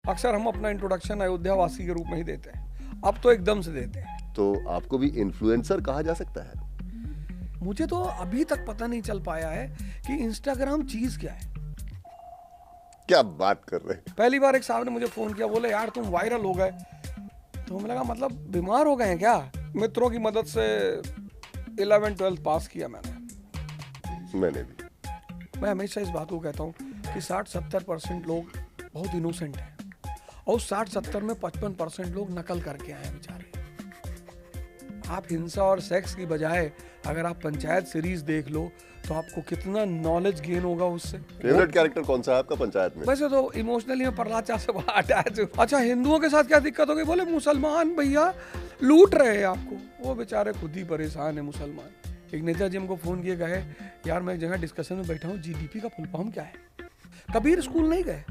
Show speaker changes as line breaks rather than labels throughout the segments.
अक्सर हम अपना इंट्रोडक्शन अयोध्या वासी के रूप में ही देते हैं, अब तो एकदम से देते हैं।
तो आपको भी इन्फ्लुएंसर कहा जा सकता है?
मुझे तो अभी तक पता नहीं चल पाया है कि इंस्टाग्राम चीज क्या है।
क्या बात कर रहे हैं?
पहली बार एक साहब ने मुझे फोन किया, बोले यार तुम वायरल हो गए। तो मुझे लगा मतलब बीमार हो गए हैं क्या। मित्रों की मदद से 11-12 पास किया
मैंने भी।
मैं हमेशा इस बात को कहता हूँ कि 60-70% लोग बहुत इनोसेंट हैं और 60-70 में 55% लोग नकल करके आए हैं बेचारे। आप हिंसा और सेक्स की बजाय अगर आप पंचायत सीरीज देख लो तो आपको कितना नॉलेज गेन होगा उससे।
फेवरेट कैरेक्टर कौन सा है आपका पंचायत में?
वैसे तो इमोशनली मैं प्रहलाद चा से बड़ा अटैच हूँ। अच्छा, हिंदुओं के साथ क्या दिक्कत हो गई? बोले मुसलमान भैया लूट रहे हैं आपको। वो बेचारे खुद ही परेशान है मुसलमान। एक नेता जी हमको फोन किए, गए यार मैं एक जगह डिस्कशन में बैठा हूँ, जीडीपी का फुल फॉर्म क्या है? कबीर स्कूल नहीं गए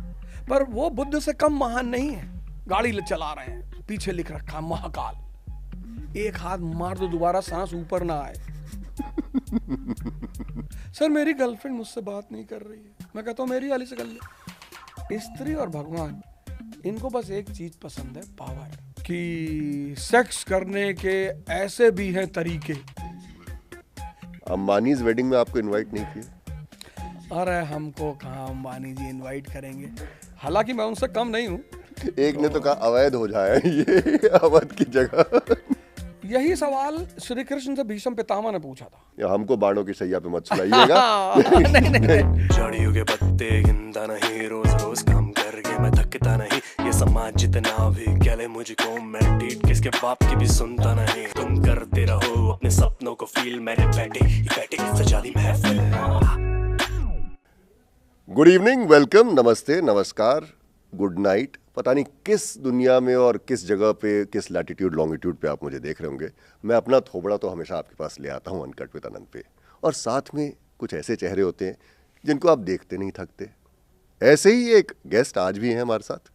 पर वो बुद्ध से कम महान नहीं है। गाड़ी चला रहे हैं, पीछे लिख रखा महाकाल। एक हाथ मार दो दोबारा सांस ऊपर ना आए। सर मेरी गर्लफ्रेंड मुझसे बात नहीं कर रही है। मैं कहता हूँ मेरी वाली से कर ले। स्त्री और भगवान इनको बस एक चीज पसंद है, पावर। कि सेक्स करने के ऐसे भी हैं तरीके।
अंबानीज वेडिंग में आपको इनवाइट नहीं किया?
अरे हमको कहाँ अंबानी जी इनवाइट करेंगे, हालांकि मैं उनसे कम नहीं हूँ।
एक ने तो कहा अवैध हो जाए ये अवध की जगह।
यही सवाल श्री कृष्ण से भीष्म पितामह ने पूछा था।
या हमको बाणों की सैया पे मत सुनाइएगा।
नहीं।
झाड़ियों के पत्ते गिनता नहीं, रोज रोज काम करके मैं थकता नहीं। ये समाज जितना भी कह ले मुझको, मैं डीट किसके बाप की भी सुनता नहीं। तुम करते रहो अपने सपनों को फील, मैंने बैठे सजा दी महफिल।
गुड इवनिंग, वेलकम, नमस्ते, नमस्कार, गुड नाइट। पता नहीं किस दुनिया में और किस जगह पे, किस लैटिट्यूड लॉन्गिट्यूड पे आप मुझे देख रहे होंगे। मैं अपना थोबड़ा तो हमेशा आपके पास ले आता हूँ अनकट विद अनंत पे, और साथ में कुछ ऐसे चेहरे होते हैं जिनको आप देखते नहीं थकते। ऐसे ही एक गेस्ट आज भी हैं हमारे साथ,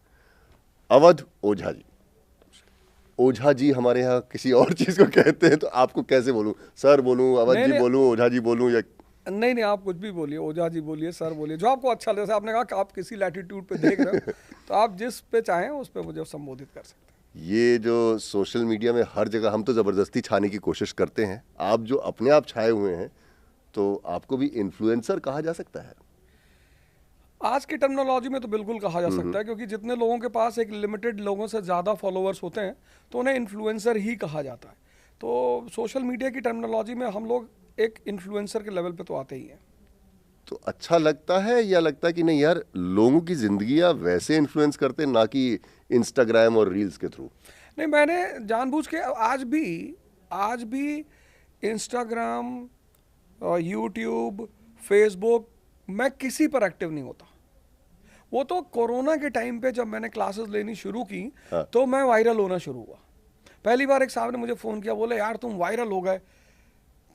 अवध ओझा जी। ओझा जी हमारे यहाँ किसी और चीज़ को कहते हैं, तो आपको कैसे बोलूँ? सर बोलूँ, अवध जी बोलूँ, ओझा जी बोलूँ, या
नहीं, आप कुछ भी बोलिए, ओझा जी बोलिए, सर बोलिए, जो आपको अच्छा लगे। जैसे आपने कहा कि आप किसी लैटिट्यूड पे देख रहे हो तो आप जिस पे चाहें उस पे मुझे संबोधित कर सकते हैं।
ये जो सोशल मीडिया में हर जगह हम तो ज़बरदस्ती छाने की कोशिश करते हैं, आप जो अपने आप छाए हुए हैं, तो आपको भी इन्फ्लुएंसर कहा जा सकता है?
आज की टर्मिनोलॉजी में तो बिल्कुल कहा जा सकता है, क्योंकि जितने लोगों के पास एक लिमिटेड लोगों से ज़्यादा फॉलोअर्स होते हैं तो उन्हें इन्फ्लुएंसर ही कहा जाता है। तो सोशल मीडिया की टर्मिनोलॉजी में हम लोग एक इन्फ्लुएंसर के लेवल पे तो आते ही हैं।
तो अच्छा लगता है या लगता है कि नहीं यार, लोगों की जिंदगियां वैसे इन्फ्लुएंस करते हैं, ना कि इंस्टाग्राम और रील्स के थ्रू?
नहीं, मैंने जानबूझ के आज भी इंस्टाग्राम, यूट्यूब, फेसबुक, मैं किसी पर एक्टिव नहीं होता। वो तो कोरोना के टाइम पे जब मैंने क्लासेस लेनी शुरू की तो मैं वायरल होना शुरू हुआ। पहली बार एक साहब ने मुझे फ़ोन किया, बोले यार तुम वायरल हो गए।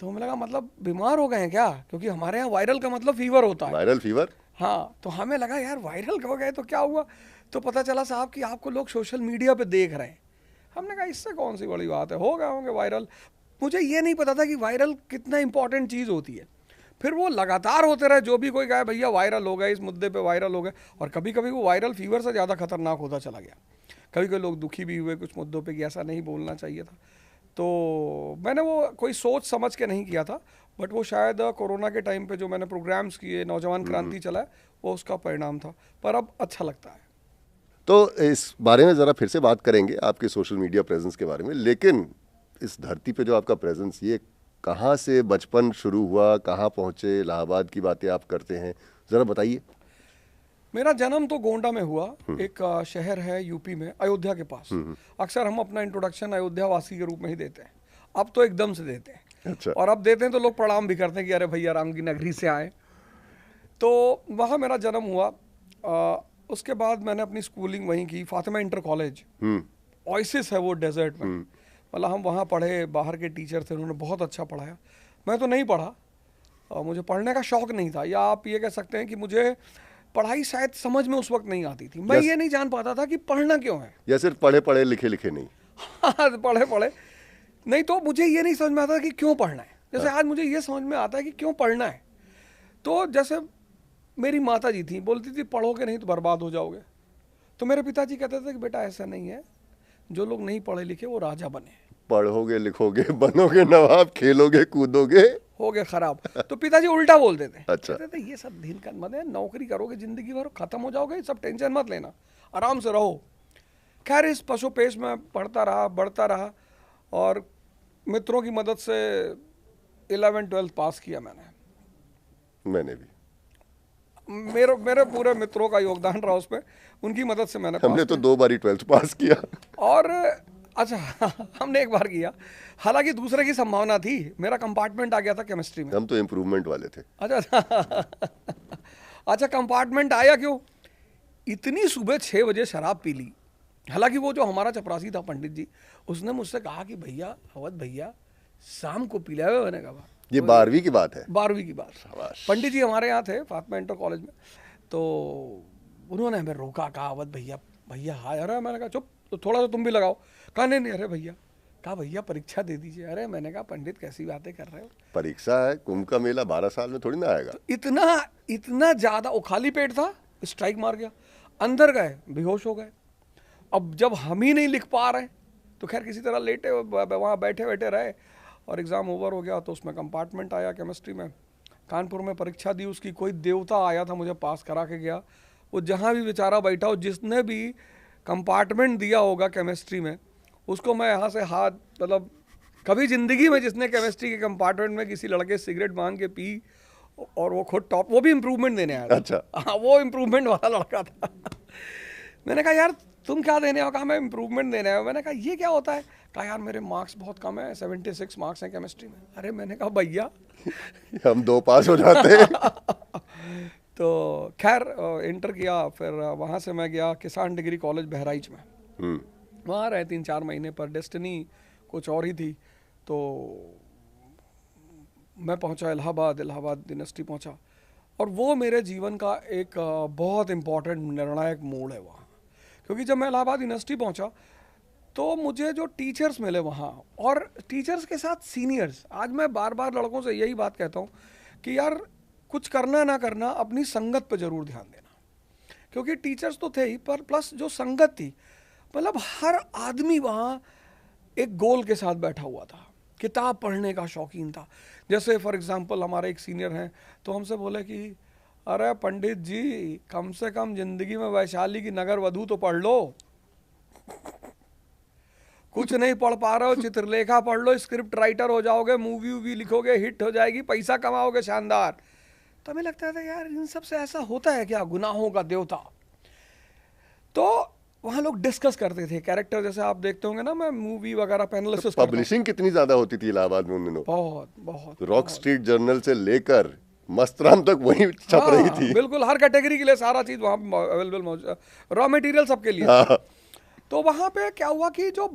तो मुझे लगा मतलब बीमार हो गए हैं क्या, क्योंकि हमारे यहाँ वायरल का मतलब फीवर होता है।
Viral fever?
हाँ, तो हमें लगा यार वायरल हो गए तो क्या हुआ। तो पता चला साहब कि आपको लोग सोशल मीडिया पे देख रहे हैं। हमने कहा इससे कौन सी बड़ी बात है, हो गए होंगे वायरल। मुझे ये नहीं पता था कि वायरल कितना इंपॉर्टेंट चीज़ होती है। फिर वो लगातार होते रहे, जो भी कोई कहे भैया वायरल हो गए, इस मुद्दे पे वायरल हो गए। और कभी कभी वो वायरल फीवर से ज़्यादा खतरनाक होता चला गया। कभी कभी लोग दुखी भी हुए कुछ मुद्दों पे कि ऐसा नहीं बोलना चाहिए था। तो मैंने वो कोई सोच समझ के नहीं किया था, बट वो शायद कोरोना के टाइम पे जो मैंने प्रोग्राम्स किए, नौजवान क्रांति चलाए, वो उसका परिणाम था। पर अब अच्छा लगता है।
तो इस बारे में ज़रा फिर से बात करेंगे, आपके सोशल मीडिया प्रेजेंस के बारे में। लेकिन इस धरती पे जो आपका प्रेजेंस, ये कहाँ से बचपन शुरू हुआ, कहाँ पहुँचे? इलाहाबाद की बातें आप करते हैं, ज़रा बताइए।
मेरा जन्म तो गोंडा में हुआ, एक शहर है यूपी में, अयोध्या के पास। अक्सर हम अपना इंट्रोडक्शन अयोध्या वासी के रूप में ही देते हैं, अब तो एकदम से देते हैं।
अच्छा।
और अब देते हैं तो लोग प्रणाम भी करते हैं कि अरे भैया राम की नगरी से आए। तो वहाँ मेरा जन्म हुआ। उसके बाद मैंने अपनी स्कूलिंग वहीं की, फातिमा इंटर कॉलेज, ओएसिस है वो डेजर्ट में। मतलब हम वहाँ पढ़े, बाहर के टीचर थे, उन्होंने बहुत अच्छा पढ़ाया। मैं तो नहीं पढ़ा, मुझे पढ़ने का शौक नहीं था, या आप ये कह सकते हैं कि मुझे पढ़ाई शायद समझ में उस वक्त नहीं आती थी। मैं ये नहीं जान पाता था कि पढ़ना क्यों है,
या सिर्फ पढ़े पढ़े लिखे लिखे नहीं।
हाँ, पढ़े नहीं, तो मुझे ये नहीं समझ में आता कि क्यों पढ़ना है। जैसे आज मुझे ये समझ में आता है कि क्यों पढ़ना है। तो जैसे मेरी माता जी थी, बोलती थी पढ़ोगे नहीं तो बर्बाद हो जाओगे। तो मेरे पिताजी कहते थे कि बेटा ऐसा नहीं है, जो लोग नहीं पढ़े लिखे वो राजा बने,
पढ़ोगे लिखोगे बनोगे नवाब, खेलोगे कूदोगे
हो गए खराब। तो पिताजी उल्टा बोलते थे।
अच्छा।
कहते थे ये सब दिन का मत है, नौकरी करोगे जिंदगी भर, खत्म हो जाओगे, सब टेंशन मत लेना, आराम से रहो। खैर इस पशु पेश में पढ़ता रहा, बढ़ता रहा, और मित्रों की मदद से 11th-12th पास किया
मैंने भी।
मेरे पूरे मित्रों का योगदान रहा उसमें, उनकी मदद से मैंने
हमने
पास
तो 2 बार ही 12th पास किया।
और अच्छा हमने एक बार किया, हालांकि दूसरे की संभावना थी, मेरा कंपार्टमेंट आ गया था केमिस्ट्री में।
हम तो इम्प्रूवमेंट वाले थे।
अच्छा अच्छा कंपार्टमेंट आया क्यों? इतनी सुबह 6 बजे शराब पी ली। हालांकि वो जो हमारा चपरासी था पंडित जी, उसने मुझसे कहा कि भैया अवध भैया शाम को पी ले। मैंने कहा
ये 12वीं की बात है।
12वीं की बात। पंडित जी हमारे यहाँ थे फातिमा इंटर कॉलेज में, तो उन्होंने हमें रोका, कहा अवध भैया भैया हाय। अरे मैंने कहा चुप, तो थोड़ा सा तुम भी लगाओ। कहा नहीं नहीं, अरे भैया, कहा भैया परीक्षा दे दीजिए। अरे मैंने कहा पंडित कैसी बातें कर रहे हो,
परीक्षा है, कुंभ का मेला 12 साल में थोड़ी ना आएगा।
तो इतना ज्यादा, वो खाली पेट था, स्ट्राइक मार गया, अंदर गए बेहोश हो गए। अब जब हम ही नहीं लिख पा रहे तो खैर किसी तरह लेटे वहाँ बैठे बैठे रहे, और एग्ज़ाम ओवर हो गया। तो उसमें कंपार्टमेंट आया केमिस्ट्री में, कानपुर में परीक्षा दी उसकी, कोई देवता आया था मुझे पास करा के गया। वो जहाँ भी बेचारा बैठा हो, जिसने भी कंपार्टमेंट दिया होगा केमिस्ट्री में, उसको मैं यहाँ से हाथ, मतलब कभी ज़िंदगी में जिसने केमिस्ट्री के कंपार्टमेंट में किसी लड़के सिगरेट मांग के पी और वो खुद टॉप, वो भी इम्प्रूवमेंट देने आया था।
अच्छा।
हाँ वो इम्प्रूवमेंट वाला लड़का था। मैंने कहा यार तुम क्या देने हो? कहा मैं इम्प्रूवमेंट देने आया। मैंने कहा ये क्या होता है? कहा यार मेरे मार्क्स बहुत कम है, 76 मार्क्स हैं केमिस्ट्री में। अरे मैंने कहा भैया
हम 2 पास हो जाते हैं।
तो खैर इंटर किया, फिर वहाँ से मैं गया किसान डिग्री कॉलेज बहराइच में। वहाँ रहे 3-4 महीने, पर डेस्टिनी कुछ और ही थी। तो मैं पहुँचा इलाहाबाद यूनिवर्सिटी पहुँचा, और वो मेरे जीवन का एक बहुत इम्पॉर्टेंट निर्णायक मोड़ है वहाँ। क्योंकि जब मैं इलाहाबाद यूनिवर्सिटी पहुँचा तो मुझे जो टीचर्स मिले वहाँ, और टीचर्स के साथ सीनियर्स, आज मैं बार बार लड़कों से यही बात कहता हूँ कि यार कुछ करना ना करना अपनी संगत पर ज़रूर ध्यान देना। क्योंकि टीचर्स तो थे ही, पर प्लस जो संगत थी, मतलब हर आदमी वहाँ एक गोल के साथ बैठा हुआ था, किताब पढ़ने का शौकीन था। जैसे फॉर एग्जांपल हमारे एक सीनियर हैं, तो हमसे बोले कि अरे पंडित जी कम से कम जिंदगी में वैशाली की नगर वधू तो पढ़ लो, कुछ नहीं पढ़ पा रहे हो, चित्रलेखा पढ़ लो, स्क्रिप्ट राइटर हो जाओगे, मूवी वूवी लिखोगे, हिट हो जाएगी, पैसा कमाओगे शानदार। तो हमें लगता था यार इन सब से ऐसा होता है क्या, गुनाहों का देवता। तो वहाँ लोग डिस्कस करते थे कैरेक्टर, जैसे आप देखते होंगे ना, मैं मूवी वगैरह एनालिसिस करता हूं।
पब्लिशिंग कितनी ज्यादा होती थी इलाहाबाद में उन दिनों?
बहुत बहुत।
रॉक स्ट्रीट जर्नल से लेकर मस्तराम तक वही छप रही थी।
बिल्कुल, हर कैटेगरी के लिए सारा चीज वहाँ अवेलेबल मौजूद, रॉ मटेरियल सबके लिए। तो वहाँ पे क्या हुआ कि जो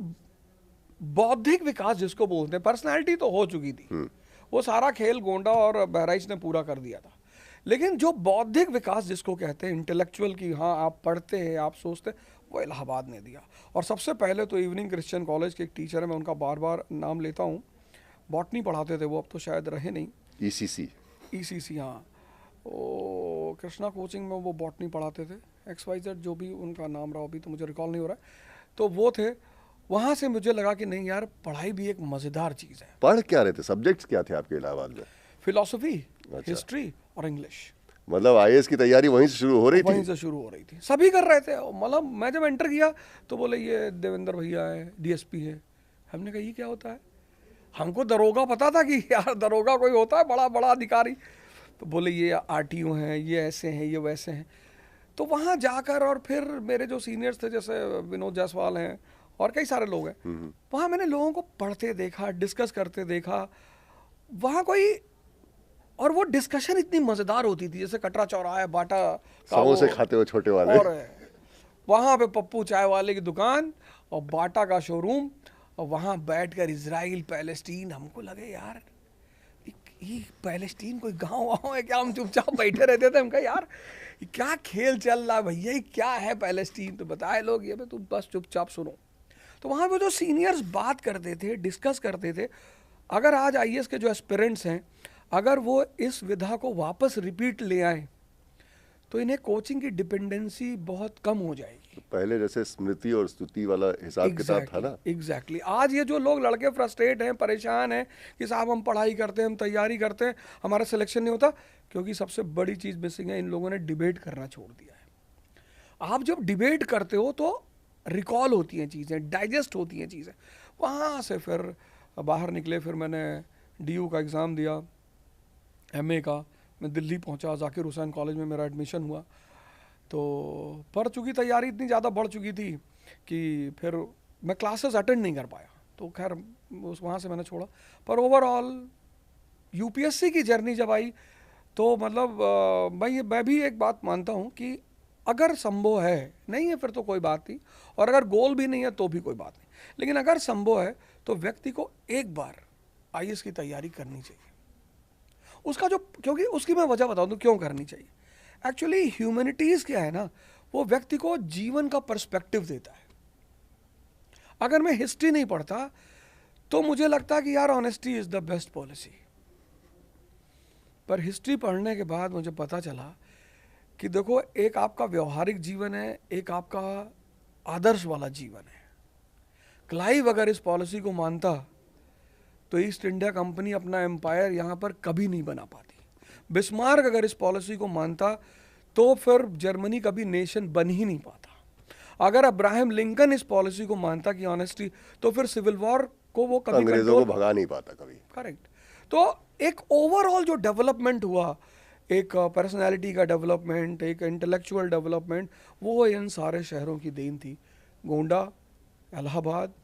बौद्धिक विकास जिसको बोलते हैं, पर्सनैलिटी तो हो चुकी थी, वो सारा खेल गोंडा और बहराइच ने पूरा कर दिया था। लेकिन जो बौद्धिक विकास जिसको कहते हैं, इंटेलेक्चुअल की, हाँ आप पढ़ते हैं, आप सोचते हैं, वो इलाहाबाद ने दिया। और सबसे पहले तो इवनिंग क्रिश्चियन कॉलेज के एक टीचर है, मैं उनका बार बार नाम लेता हूँ, बॉटनी पढ़ाते थे वो, अब तो शायद रहे नहीं, ECC हाँ, वो कृष्णा कोचिंग में वो बॉटनी पढ़ाते थे, XYZ जो भी उनका नाम रहा, अभी तो मुझे रिकॉल नहीं हो रहा है। तो वो थे, वहाँ से मुझे लगा कि नहीं यार पढ़ाई भी एक मज़ेदार चीज़ है।
पढ़ क्या रहे थे, सब्जेक्ट्स क्या थे आपके इलाहाबाद में?
फिलॉसफी, हिस्ट्री और इंग्लिश।
मतलब IAS की तैयारी वहीं से शुरू हो रही थी?
वहीं से शुरू हो रही थी, सभी कर रहे थे। मतलब मैं जब एंटर किया तो बोले ये देवेंद्र भैया है, DSP है। हमने कहा ये क्या होता है? हमको दरोगा पता था कि यार दरोगा कोई होता है बड़ा बड़ा अधिकारी, तो बोले ये RTO हैं, ये ऐसे हैं, ये वैसे हैं। तो वहाँ जाकर, और फिर मेरे जो सीनियर्स थे जैसे विनोद जायसवाल हैं और कई सारे लोग हैं, वहाँ मैंने लोगों को पढ़ते देखा, डिस्कस करते देखा वहाँ कोई, और वो डिस्कशन इतनी मज़ेदार होती थी, जैसे कटरा चौराहा बाटा
समोसे खाते हुए छोटे वाले,
और वहाँ पे पप्पू चाय वाले की दुकान और बाटा का शोरूम, और वहाँ बैठकर इजराइल पैलेस्टीन, हमको लगे यार ये पैलेस्टीन कोई गाँव वाँव है क्या? हम चुपचाप बैठे रहते थे। हम कहा यार क्या खेल चल रहा है भैया, ये क्या है पैलेस्टीन? तो बताए लोग ये, तुम बस चुपचाप सुनो। तो वहाँ पे जो सीनियर्स बात करते थे, डिस्कस करते थे, अगर आज IAS के जो एस्पिरेंट्स हैं, अगर वो इस विधा को वापस रिपीट ले आए तो इन्हें कोचिंग की डिपेंडेंसी बहुत कम हो जाएगी। की।
पहले जैसे स्मृति और स्तुति वाला हिसाब किताब था ना।
एग्जैक्टली। आज ये जो लोग लड़के फ्रस्ट्रेट हैं, परेशान हैं कि साहब हम पढ़ाई करते हैं, हम तैयारी करते हैं, हमारा सिलेक्शन नहीं होता, क्योंकि सबसे बड़ी चीज़ मिसिंग है, इन लोगों ने डिबेट करना छोड़ दिया है। आप जब डिबेट करते हो तो रिकॉल होती हैं चीज़ें, डाइजेस्ट होती हैं चीज़ें। वहाँ से फिर बाहर निकले, फिर मैंने DU का एग्ज़ाम दिया, MA का। मैं दिल्ली पहुँचा, जाकिर हुसैन कॉलेज में मेरा एडमिशन हुआ। तो पर चूँकि तैयारी इतनी ज़्यादा बढ़ चुकी थी कि फिर मैं क्लासेस अटेंड नहीं कर पाया, तो खैर उस वहाँ से मैंने छोड़ा। पर ओवरऑल UPSC की जर्नी जब आई तो मतलब मैं भी एक बात मानता हूँ कि अगर संभव है, नहीं है फिर तो कोई बात नहीं, और अगर गोल भी नहीं है तो भी कोई बात नहीं, लेकिन अगर संभव है तो व्यक्ति को एक बार IAS की तैयारी करनी चाहिए। उसका जो, क्योंकि उसकी मैं वजह बताऊँ तो क्यों करनी चाहिए। एक्चुअली ह्यूमैनिटीज़ क्या है ना, वो व्यक्ति को जीवन का पर्सपेक्टिव देता है। अगर मैं हिस्ट्री नहीं पढ़ता तो मुझे लगता कि यार honesty is the best policy, पर हिस्ट्री पढ़ने के बाद मुझे पता चला कि देखो, एक आपका व्यवहारिक जीवन है, एक आपका आदर्श वाला जीवन है। क्लाइव अगर इस पॉलिसी को मानता तो ईस्ट इंडिया कंपनी अपना एम्पायर यहाँ पर कभी नहीं बना पाती। बिस्मार्क अगर इस पॉलिसी को मानता तो फिर जर्मनी कभी नेशन बन ही नहीं पाता। अगर अब्राहम लिंकन इस पॉलिसी को मानता कि ऑनेस्टी, तो फिर सिविल वॉर को वो कभी
अंग्रेजों को भगा नहीं पाता कभी।
करेक्ट। तो एक ओवरऑल जो डेवलपमेंट हुआ, एक पर्सनालिटी का डेवलपमेंट, एक इंटेलेक्चुअल डेवलपमेंट, वो इन सारे शहरों की देन थी। गोंडा, इलाहाबाद,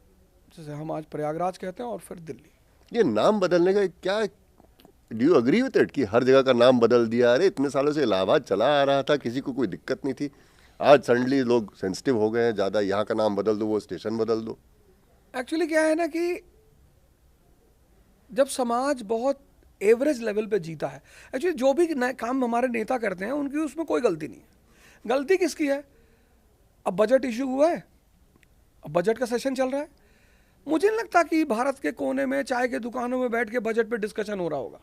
जैसे हम आज प्रयागराज कहते हैं, और फिर दिल्ली।
ये नाम बदलने का क्या, do you agree with it कि हर जगह का नाम बदल दिया? अरे इतने सालों से इलाहाबाद चला आ रहा था, किसी को कोई दिक्कत नहीं थी, आज सडनली लोग सेंसिटिव हो गए हैं ज़्यादा, यहाँ का नाम बदल दो, वो स्टेशन बदल दो।
एक्चुअली क्या है ना कि जब समाज बहुत एवरेज लेवल पे जीता है, एक्चुअली जो भी काम हमारे नेता करते हैं उनकी उसमें कोई गलती नहीं है। गलती किसकी है? अब बजट इशू हुआ है, अब बजट का सेशन चल रहा है, मुझे नहीं लगता कि भारत के कोने में चाय के दुकानों में बैठ के बजट पे डिस्कशन हो रहा होगा।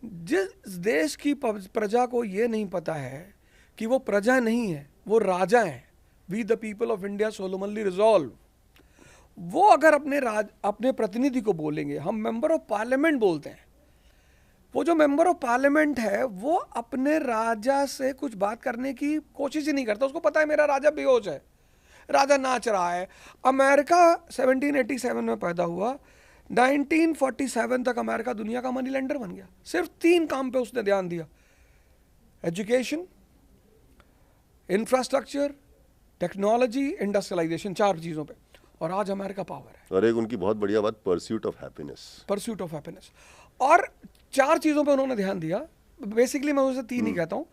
जिस देश की प्रजा को ये नहीं पता है कि वो प्रजा नहीं है, वो राजा है, we the people of India solemnly resolve, वो अगर अपने प्रतिनिधि को बोलेंगे, हम मेंबर ऑफ पार्लियामेंट बोलते हैं, वो जो मेंबर ऑफ पार्लियामेंट है वो अपने राजा से कुछ बात करने की कोशिश ही नहीं करता। उसको पता है मेरा राजा बेहोश है, राजा नाच रहा है। अमेरिका 1787 में पैदा हुआ, 1947 तक अमेरिका दुनिया का मनी लेंडर बन गया। सिर्फ 3 काम पे उसने ध्यान दिया, एजुकेशन, इंफ्रास्ट्रक्चर, टेक्नोलॉजी, इंडस्ट्रियलाइजेशन, 4 चीज़ों पे, और आज अमेरिका पावर है।
और एक उनकी बहुत बढ़िया बात, pursuit of happiness.
Pursuit of happiness, और 4 चीज़ों पे उन्होंने ध्यान दिया। बेसिकली मैं उसे 3 ही कहता हूँ,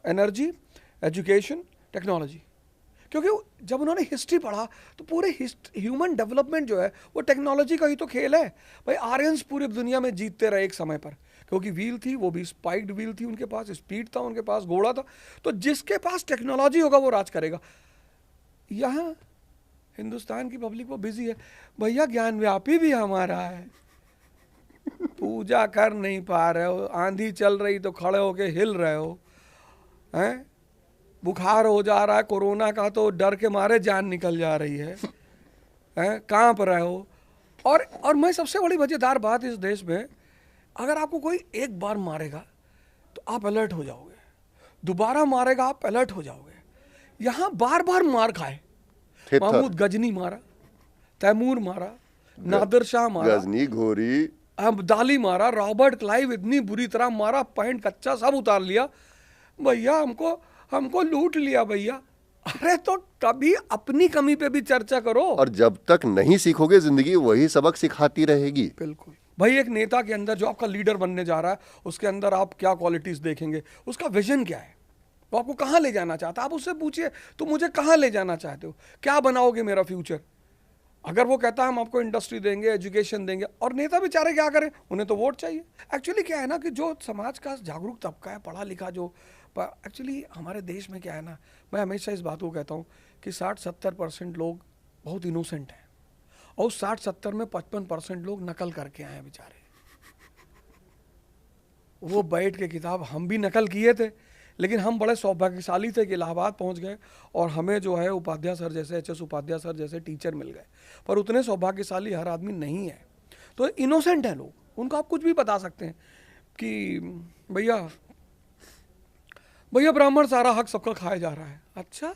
एनर्जी, एजुकेशन, टेक्नोलॉजी। क्योंकि जब उन्होंने हिस्ट्री पढ़ा तो पूरे ह्यूमन डेवलपमेंट जो है वो टेक्नोलॉजी का ही तो खेल है भाई। आर्यंस पूरी दुनिया में जीतते रहे एक समय पर, क्योंकि व्हील थी, वो भी स्पाइक्ड व्हील थी उनके पास, स्पीड था उनके पास, घोड़ा था। तो जिसके पास टेक्नोलॉजी होगा वो राज करेगा। यहाँ हिंदुस्तान की पब्लिक वो बिजी है, भैया ज्ञान व्यापी भी हमारा है, पूजा कर नहीं पा रहे हो, आंधी चल रही तो खड़े होके हिल रहे हो, हैं, बुखार हो जा रहा है कोरोना का तो डर के मारे जान निकल जा रही है, हैं, कांप रहे हो। और मैं सबसे बड़ी मजेदार बात इस देश में, अगर आपको कोई एक बार मारेगा तो आप अलर्ट हो जाओगे, दोबारा मारेगा आप अलर्ट हो जाओगे। यहाँ बार बार मार खाए, महमूद गजनी मारा, तैमूर मारा, नादिर शाह मारा,
गजनी, घोरी,
अब्दाली मारा, रॉबर्ट क्लाइव इतनी बुरी तरह मारा, पैंट कच्चा सब उतार लिया, भैया हमको लूट लिया भैया। अरे तो कभी अपनी कमी पे भी चर्चा करो।
और जब तक नहीं सीखोगे जिंदगी वही सबक सिखाती रहेगी।
बिल्कुल भाई, एक नेता के अंदर जो आपका लीडर बनने जा रहा है उसके अंदर आप क्या क्वालिटीज देखेंगे, उसका विजन क्या है, वो आपको कहाँ ले जाना चाहता है। आप उससे पूछिए तो मुझे कहाँ ले जाना चाहते हो, क्या बनाओगे मेरा फ्यूचर। अगर वो कहता है हम आपको इंडस्ट्री देंगे, एजुकेशन देंगे, और नेता बेचारे क्या करें, उन्हें तो वोट चाहिए। एक्चुअली क्या है ना कि जो समाज का जागरूक तबका है, पढ़ा लिखा, जो एक्चुअली हमारे देश में क्या है ना, मैं हमेशा इस बात को कहता हूँ कि 60-70% लोग बहुत इनोसेंट हैं, और 60-70 में 55% लोग नकल करके आए हैं बेचारे। वो बैठ के किताब हम भी नकल किए थे, लेकिन हम बड़े सौभाग्यशाली थे कि इलाहाबाद पहुंच गए और हमें जो है उपाध्याय सर जैसे, एच एस उपाध्याय सर जैसे टीचर मिल गए। पर उतने सौभाग्यशाली हर आदमी नहीं है। तो इनोसेंट है लोग, उनको आप कुछ भी बता सकते हैं कि भैया भैया ब्राह्मण सारा हक सबका खाया जा रहा है। अच्छा,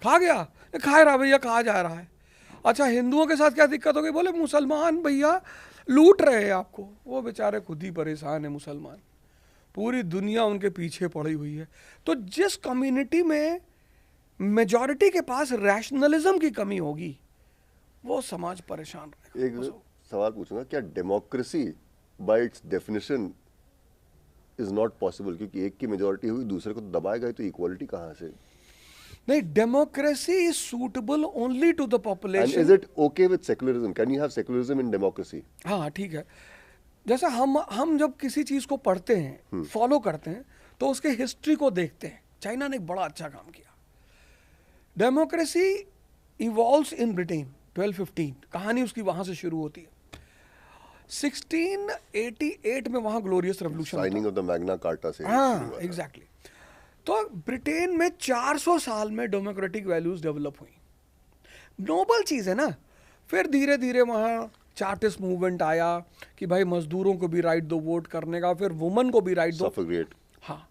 खा गया? खा रहा भैया, कहा जा रहा है। अच्छा, हिंदुओं के साथ क्या दिक्कत हो गई? बोले मुसलमान भैया लूट रहे हैं आपको। वो बेचारे खुद ही परेशान है मुसलमान, पूरी दुनिया उनके पीछे पड़ी हुई है। तो जिस कम्युनिटी में मेजॉरिटी के पास रैशनलिज्म की कमी होगी वो समाज परेशान रहेगा।
एक सवाल पूछूंगा, क्या democracy bye it's definition is not possible? क्योंकि एक की मेजॉरिटी हुई, दूसरे को दबाएगा, तो इक्वालिटी कहाँ से?
नहीं, democracy is suitable only to the population.
And is it okay with secularism? Can you have secularism in democracy?
हाँ ठीक है। जैसा हम जब किसी चीज को पढ़ते हैं, फॉलो करते हैं, तो उसके हिस्ट्री को देखते हैं। चाइना ने एक बड़ा अच्छा काम किया। डेमोक्रेसी इवॉल्व्स इन ब्रिटेन 1215, कहानी उसकी वहां से शुरू होती है। 1688 में वहां glorious revolution,
signing off the Magna carta से।
हाँ एग्जैक्टली। तो ब्रिटेन में 400 साल में डेमोक्रेटिक वैल्यूज डेवलप हुई। नोबल चीज है ना। फिर धीरे धीरे वहां चार्टिस्ट मूवमेंट आया कि भाई मजदूरों को भी राइट दो वोट करने का, फिर वुमन को भी राइट दो।
सफरेट।
हाँ,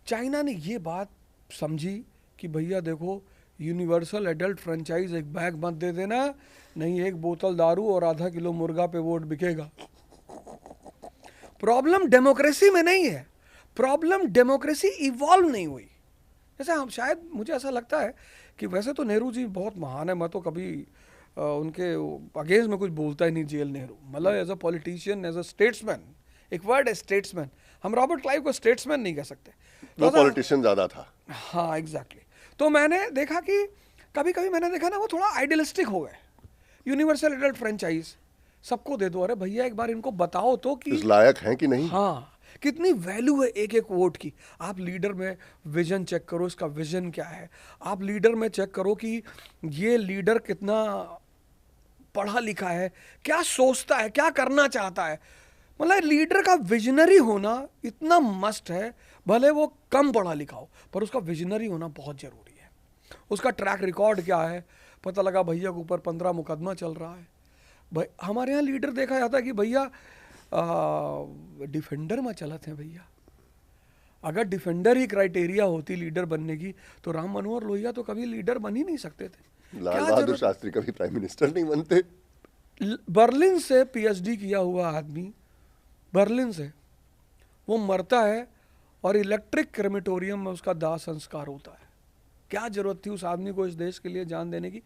चाइना ने ये बात समझी कि भैया देखो, यूनिवर्सल एडल्ट फ्रेंचाइज एक बैग मत दे देना, नहीं एक बोतल दारू और आधा किलो मुर्गा पे वोट बिकेगा। प्रॉब्लम डेमोक्रेसी में नहीं है, प्रॉब्लम डेमोक्रेसी इवॉल्व नहीं हुई। जैसे हम, शायद मुझे ऐसा लगता है कि वैसे तो नेहरू जी बहुत महान है, मैं तो कभी उनके अगेंस्ट में कुछ बोलता ही नहीं। जेल नेहरू, मतलब as a politician, as a statesman, एक वर्ड है स्टेट्समैन, हम रॉबर्ट क्लाइव को स्टेट्समैन नहीं कह सकते,
वो पॉलिटिशियन ज्यादा था।
हाँ एग्जैक्टली। तो मैंने देखा कि कभी कभी मैंने देखा ना, वो थोड़ा आइडियलिस्टिक हो गए। यूनिवर्सल एडल्ट फ्रेंचाइज सबको दे दो, अरे भैया एक बार इनको बताओ तो कि
इस लायक हैं कि नहीं।
हाँ, कितनी वैल्यू है एक एक वोट की। आप लीडर में विजन चेक करो, इसका विजन क्या है। आप लीडर में चेक करो कि ये लीडर कितना पढ़ा लिखा है, क्या सोचता है, क्या करना चाहता है। मतलब लीडर का विजनरी होना इतना मस्ट है। भले वो कम पढ़ा लिखा हो, पर उसका विजनरी होना बहुत जरूरी है। उसका ट्रैक रिकॉर्ड क्या है, पता लगा भैया के ऊपर 15 मुकदमा चल रहा है। भाई हमारे यहाँ लीडर देखा जाता है कि भैया डिफेंडर में चलते हैं भैया। अगर डिफेंडर ही क्राइटेरिया होती लीडर बनने की, तो राम मनोहर लोहिया तो कभी लीडर बन ही नहीं सकते थे।
लाल बहादुर शास्त्री कभी प्राइम मिनिस्टर नहीं बनते।
बर्लिन से पीएचडी किया हुआ आदमी, बर्लिन से, वो मरता है और इलेक्ट्रिक क्रेमेटोरियम में उसका दाह संस्कार होता है। क्या जरूरत थी उस आदमी को इस देश के लिए जान देने की?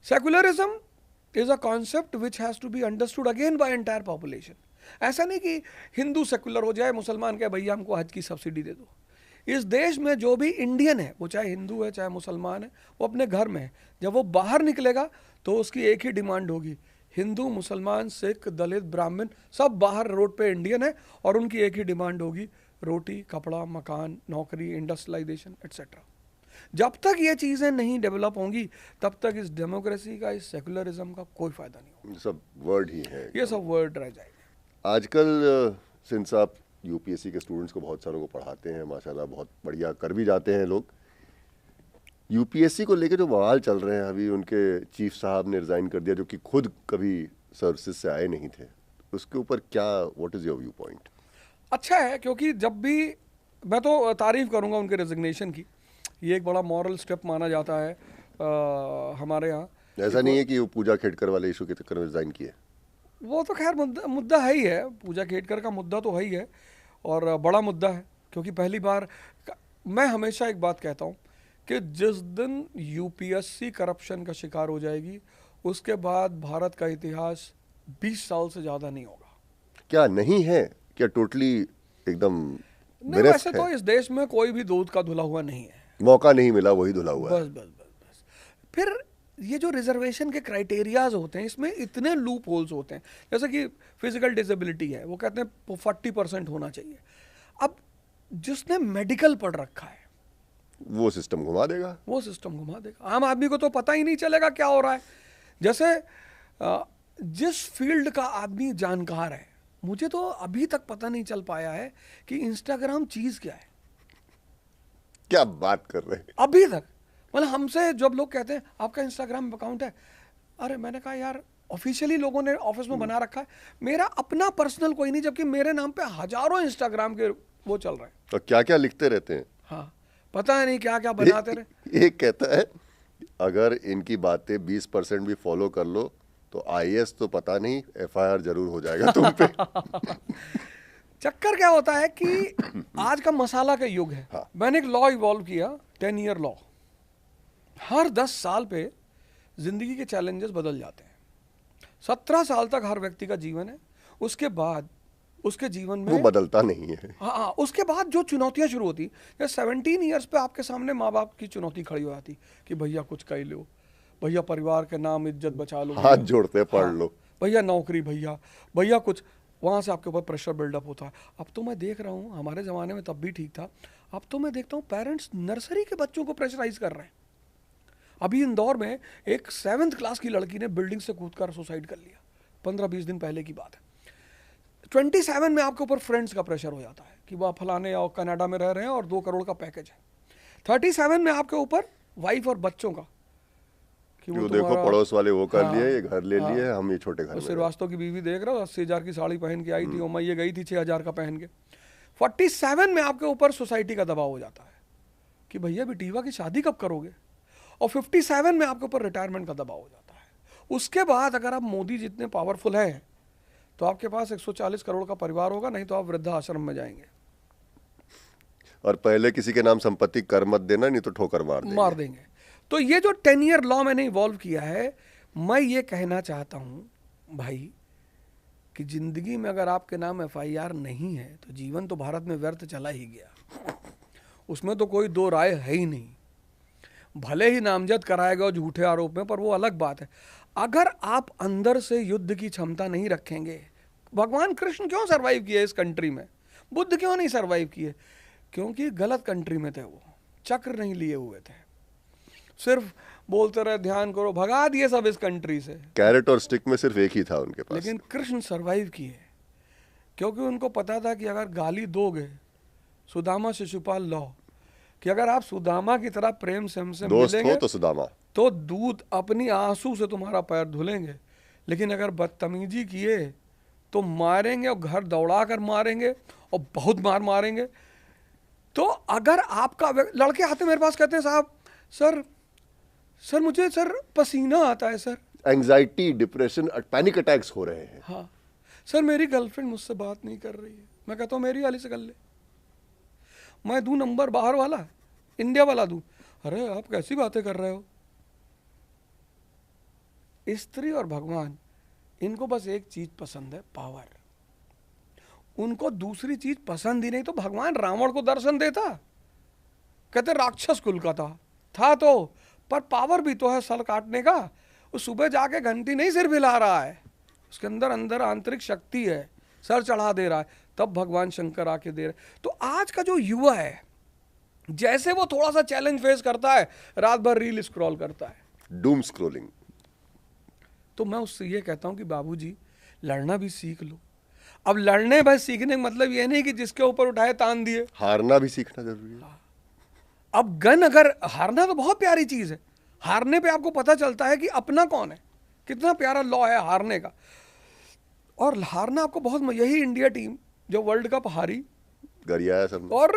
Secularism is a concept which has to be understood again by entire population. ऐसा नहीं कि हिंदू सेक्युलर हो जाए, मुसलमान कहे भैया हमको हज की सब्सिडी दे दो। इस देश में जो भी इंडियन है, वो चाहे हिंदू है चाहे मुसलमान है, वो अपने घर में है। जब वो बाहर निकलेगा तो उसकी एक ही डिमांड होगी, हिंदू मुसलमान सिख दलित ब्राह्मण सब बाहर रोड पे इंडियन है, और उनकी एक ही डिमांड होगी, रोटी कपड़ा मकान नौकरी इंडस्ट्रियलाइजेशन एट्सेट्रा। जब तक ये चीज़ें नहीं डेवलप होंगी तब तक इस डेमोक्रेसी का, इस सेकुलरिज्म का कोई फायदा नहीं होगा।
सब वर्ड ही है,
ये सब वर्ड रह जाएंगे।
आजकल सिंस आप यूपीएससी के स्टूडेंट्स को बहुत सारों को पढ़ाते हैं, माशाल्लाह बहुत बढ़िया कर भी जाते हैं लोग। यूपीएससी को लेकर जो बवाल चल रहे हैं, अभी उनके चीफ साहब ने रिजाइन कर दिया, जो कि खुद कभी सर्विसेज से आए नहीं थे, उसके ऊपर क्या, what is your view point?
अच्छा है, क्योंकि जब भी, मैं तो तारीफ करूंगा उनके रेजिग्नेशन की, ये एक बड़ा मॉरल स्टेप माना जाता है हमारे यहाँ।
ऐसा नहीं है कि वो पूजा खेड़कर वाले इशू के चक्कर में रिजाइन किए।
वो तो खैर मुद्दा है ही है, पूजा खेड़कर का मुद्दा तो है ही है, और बड़ा मुद्दा है। क्योंकि पहली बार, मैं हमेशा एक बात कहता हूँ कि जिस दिन यूपीएससी करप्शन का शिकार हो जाएगी, उसके बाद भारत का इतिहास 20 साल से ज़्यादा नहीं होगा।
क्या नहीं है? क्या टोटली एकदम
नहीं, वैसे तो इस देश में कोई भी दूध का धुला हुआ नहीं है,
मौका नहीं मिला वही धुला हुआ है।
बस बस बस बस। फिर ये जो रिजर्वेशन के क्राइटेरियाज होते हैं, इसमें इतने लूप होल्स होते हैं। जैसे कि फिजिकल डिसेबिलिटी है, वो कहते हैं 40% होना चाहिए। अब जिसने मेडिकल पढ़ रखा है
वो सिस्टम घुमा देगा,
वो सिस्टम घुमा देगा। आम आदमी को तो पता ही नहीं चलेगा क्या हो रहा है। जैसे जिस फील्ड का आदमी जानकार है, मुझे तो अभी तक पता नहीं चल पाया है कि इंस्टाग्राम चीज़ क्या है।
क्या बात कर रहे हैं?
अभी तक। मतलब हमसे जब लोग कहते हैं आपका इंस्टाग्राम अकाउंट है, अरे मैंने कहा यार ऑफिशियली लोगों ने ऑफिस में बना रखा है, मेरा अपना पर्सनल कोई नहीं, जबकि मेरे नाम पे हजारों इंस्टाग्राम के वो चल रहे हैं।
और क्या क्या लिखते रहते हैं?
हाँ, पता है नहीं क्या क्या बनाते रहे।
एक कहता है अगर इनकी बातें 20% भी फॉलो कर लो तो आईएएस तो पता नहीं, एफआईआर जरूर हो जाएगा तुम पे।
चक्कर क्या होता है कि आज का मसाला का युग है।
हाँ।
मैंने एक लॉ इवॉल्व किया, 10 ईयर लॉ। हर 10 साल पे जिंदगी के चैलेंजेस बदल जाते हैं। 17 साल तक हर व्यक्ति का जीवन है, उसके बाद उसके जीवन में
वो बदलता नहीं है।
हाँ, उसके बाद जो चुनौतियां शुरू होती, या 17 ईयर्स पे आपके सामने माँ बाप की चुनौती खड़ी हो जाती कि भैया कुछ कर लो, भैया परिवार के नाम इज्जत बचा लो,
हाथ जोड़ते पढ़
हाँ,
लो,
भैया नौकरी, भैया भैया कुछ, वहाँ से आपके ऊपर प्रेशर बिल्डअप होता है। अब तो मैं देख रहा हूँ, हमारे ज़माने में तब भी ठीक था, अब तो मैं देखता हूँ पेरेंट्स नर्सरी के बच्चों को प्रेशराइज कर रहे हैं। अभी इंदौर में एक 7th क्लास की लड़की ने बिल्डिंग से कूदकर सुसाइड कर लिया, 15-20 दिन पहले की बात है। 27 में आपके ऊपर फ्रेंड्स का प्रेशर हो जाता है कि वह फलाने और कनाडा में रह रहे हैं और 2 करोड़ का पैकेज है। 37 में आपके ऊपर वाइफ और बच्चों का कि
वो देखो पड़ोस वाले वो कर लिए, ये घर ले लिए,
हाँ,
हम ये छोटे घर में।
श्रीवास्तव की बीवी देख रहा हो 80,000 की साड़ी पहन के आई थी, और ये गई थी 6,000 का पहन के। 47 में आपके ऊपर सोसाइटी का दबाव हो जाता है कि भैया बेटीवा की शादी कब करोगे, और 57 में आपके ऊपर रिटायरमेंट का दबाव हो जाता है। उसके बाद अगर आप मोदी जितने पावरफुल हैं तो आपके पास 140 करोड़ का परिवार होगा, नहीं तो आप वृद्धाश्रम में जाएंगे।
और पहले किसी के नाम संपत्ति कर मत देना, नहीं तो ठोकर मार
देंगे। तो ये जो 10 ईयर लॉ मैंने इवॉल्व किया है, मैं ये कहना चाहता हूं भाई कि जिंदगी में अगर आपके नाम एफआईआर नहीं है तो जीवन तो भारत में व्यर्थ चला ही गया, उसमें तो कोई दो राय है ही नहीं। भले ही नामजद कराया गया झूठे आरोप में, पर वो अलग बात है। अगर आप अंदर से युद्ध की क्षमता नहीं रखेंगे, भगवान कृष्ण क्यों सरवाइव किए इस कंट्री में, बुद्ध क्यों नहीं सरवाइव किए? क्योंकि गलत कंट्री में थे, वो चक्र नहीं लिए हुए थे, सिर्फ बोलते रहे ध्यान करो, भगा दिए सब इस कंट्री से।
कैरेट और स्टिक में सिर्फ एक ही था उनके पास।
लेकिन कृष्ण सरवाइव किए क्योंकि उनको पता था कि अगर गाली दोगे, सुदामा शिशुपाल लॉ, कि अगर आप सुदामा की तरह प्रेम से हमसे मिलेंगे
हो तो सुदामा,
तो दूध अपनी आंसू से तुम्हारा पैर धुलेंगे, लेकिन अगर बदतमीजी किए तो मारेंगे, और घर दौड़ा कर मारेंगे, और बहुत मार मारेंगे। तो अगर आपका लड़के आते मेरे पास कहते हैं साहब सर मुझे सर पसीना आता है sir,
anxiety, depression, panic attacks हो रहे हैं।
हाँ सर मेरी गर्लफ्रेंड मुझसे बात नहीं कर रही है। मैं कहता हूँ मेरी वाली से कर ले, मैं दूं नंबर बाहर वाला, इंडिया वाला दूं। अरे आप कैसी बातें कर रहे हो? स्त्री और भगवान, इनको बस एक चीज पसंद है, पावर। उनको दूसरी चीज पसंद ही नहीं। तो भगवान रावण को दर्शन देता, कहते राक्षस कुल का था तो, पर पावर भी तो है सर काटने का। वो सुबह जाके घंटी नहीं सिर हिला रहा है, उसके अंदर आंतरिक शक्ति है, सर चढ़ा दे रहा है, तब भगवान शंकर आके दे रहे। तो आज का जो युवा है, जैसे वो थोड़ा सा चैलेंज फेस करता है, रात भर रील स्क्रॉल करता है,
डूम स्क्रॉलिंग।
तो मैं उससे ये कहता हूं कि बाबूजी लड़ना भी सीख लो। अब लड़ने भाई सीखने का मतलब ये नहीं कि जिसके ऊपर उठाए तान दिए,
हारना भी सीखना जरूरी है।
अब गन, अगर हारना तो बहुत प्यारी चीज है, हारने पे आपको पता चलता है कि अपना कौन है, कितना प्यारा लॉ है हारने का। और हारना आपको बहुत, यही इंडिया टीम जो वर्ल्ड कप हारी,
गरियाया सब,
और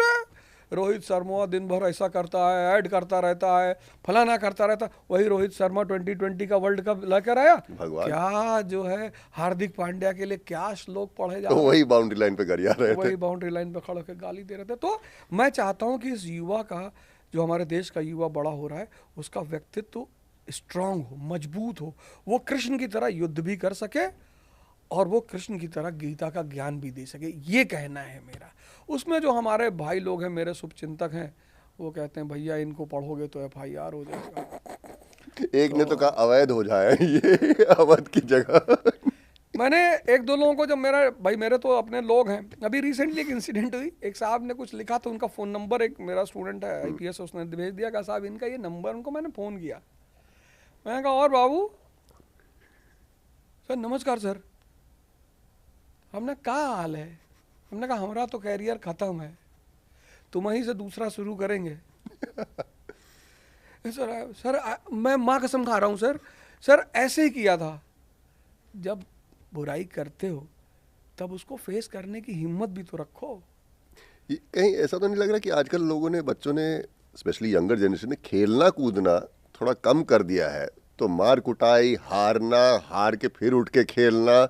रोहित शर्मा दिन भर ऐसा करता है, ऐड करता रहता है, फलाना करता रहता, वही रोहित शर्मा 2020 का वर्ल्ड कप लेकर आया। क्या जो है हार्दिक पांड्या के लिए क्या श्लोक पढ़े जा रहे,
वही बाउंड्री लाइन पे गरिया रहे थे,
वही बाउंड्री लाइन पे खड़े होकर गाली दे रहे थे। तो मैं चाहता हूं कि इस युवा का, जो हमारे देश का युवा बड़ा हो रहा है, उसका व्यक्तित्व स्ट्रांग हो, मजबूत हो, वो कृष्ण की तरह युद्ध भी कर सके और वो कृष्ण की तरह गीता का ज्ञान भी दे सके। ये कहना है मेरा। उसमें जो हमारे भाई लोग हैं, मेरे शुभचिंतक हैं, वो कहते हैं भैया इनको पढ़ोगे तो एफआईआर हो जाएगा।
एक ने तो कहा अवैध हो जाए ये अवैध की जगह।
मैंने एक दो लोगों को, जब मेरे तो अपने लोग हैं, अभी रिसेंटली एक इंसिडेंट हुई, एक साहब ने कुछ लिखा तो उनका फ़ोन नंबर, एक मेरा स्टूडेंट है आईपीएस, उसने भेज दिया, कहा साहब इनका ये नंबर, उनको मैंने फ़ोन किया, मैंने कहा और बाबू सर नमस्कार सर, हमने कहा हाल है, हमने कहा हमारा तो कैरियर ख़त्म है, तुम वहीं से दूसरा शुरू करेंगे, मैं माँ कसम खा रहा हूँ सर ऐसे ही किया था। जब बुराई करते हो तब उसको फेस करने की हिम्मत भी तो रखो।
ये कहीं ऐसा तो नहीं लग रहा कि आजकल लोगों ने, बच्चों ने, स्पेशली यंगर जनरेशन ने खेलना कूदना थोड़ा कम कर दिया है, तो मार कुटाई, हारना, हार के फिर उठ के खेलना,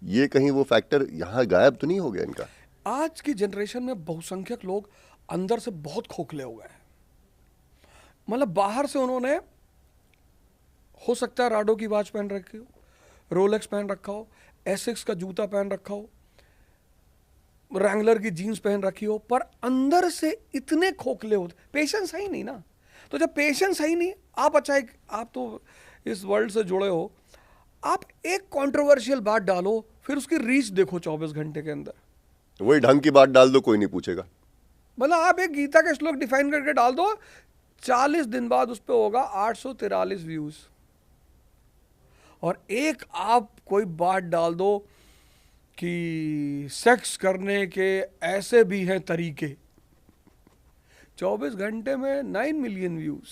ये कहीं वो फैक्टर यहाँ गायब तो नहीं हो गया इनका?
आज की जनरेशन में बहुसंख्यक लोग अंदर से बहुत खोखले हो गए हैं। मतलब बाहर से उन्होंने, हो सकता है राडो की वॉच पहन रखी हो, रोलेक्स पहन रखा हो, एसिक्स का जूता पहन रखा हो, रैंगलर की जीन्स पहन रखी हो, पर अंदर से इतने खोखले होते, पेशेंस है ही नहीं ना। तो जब पेशेंस है ही नहीं, आप अच्छा आप तो इस वर्ल्ड से जुड़े हो, आप एक कंट्रोवर्शियल बात डालो, फिर उसकी रीच देखो 24 घंटे के अंदर।
वही ढंग की बात डाल दो, कोई नहीं पूछेगा।
मतलब आप एक गीता का श्लोक डिफाइन करके डाल दो, 40 दिन बाद उस पर होगा 843 व्यूज। और एक आप कोई बात डाल दो कि सेक्स करने के ऐसे भी हैं तरीके, 24 घंटे में 9 मिलियन व्यूज।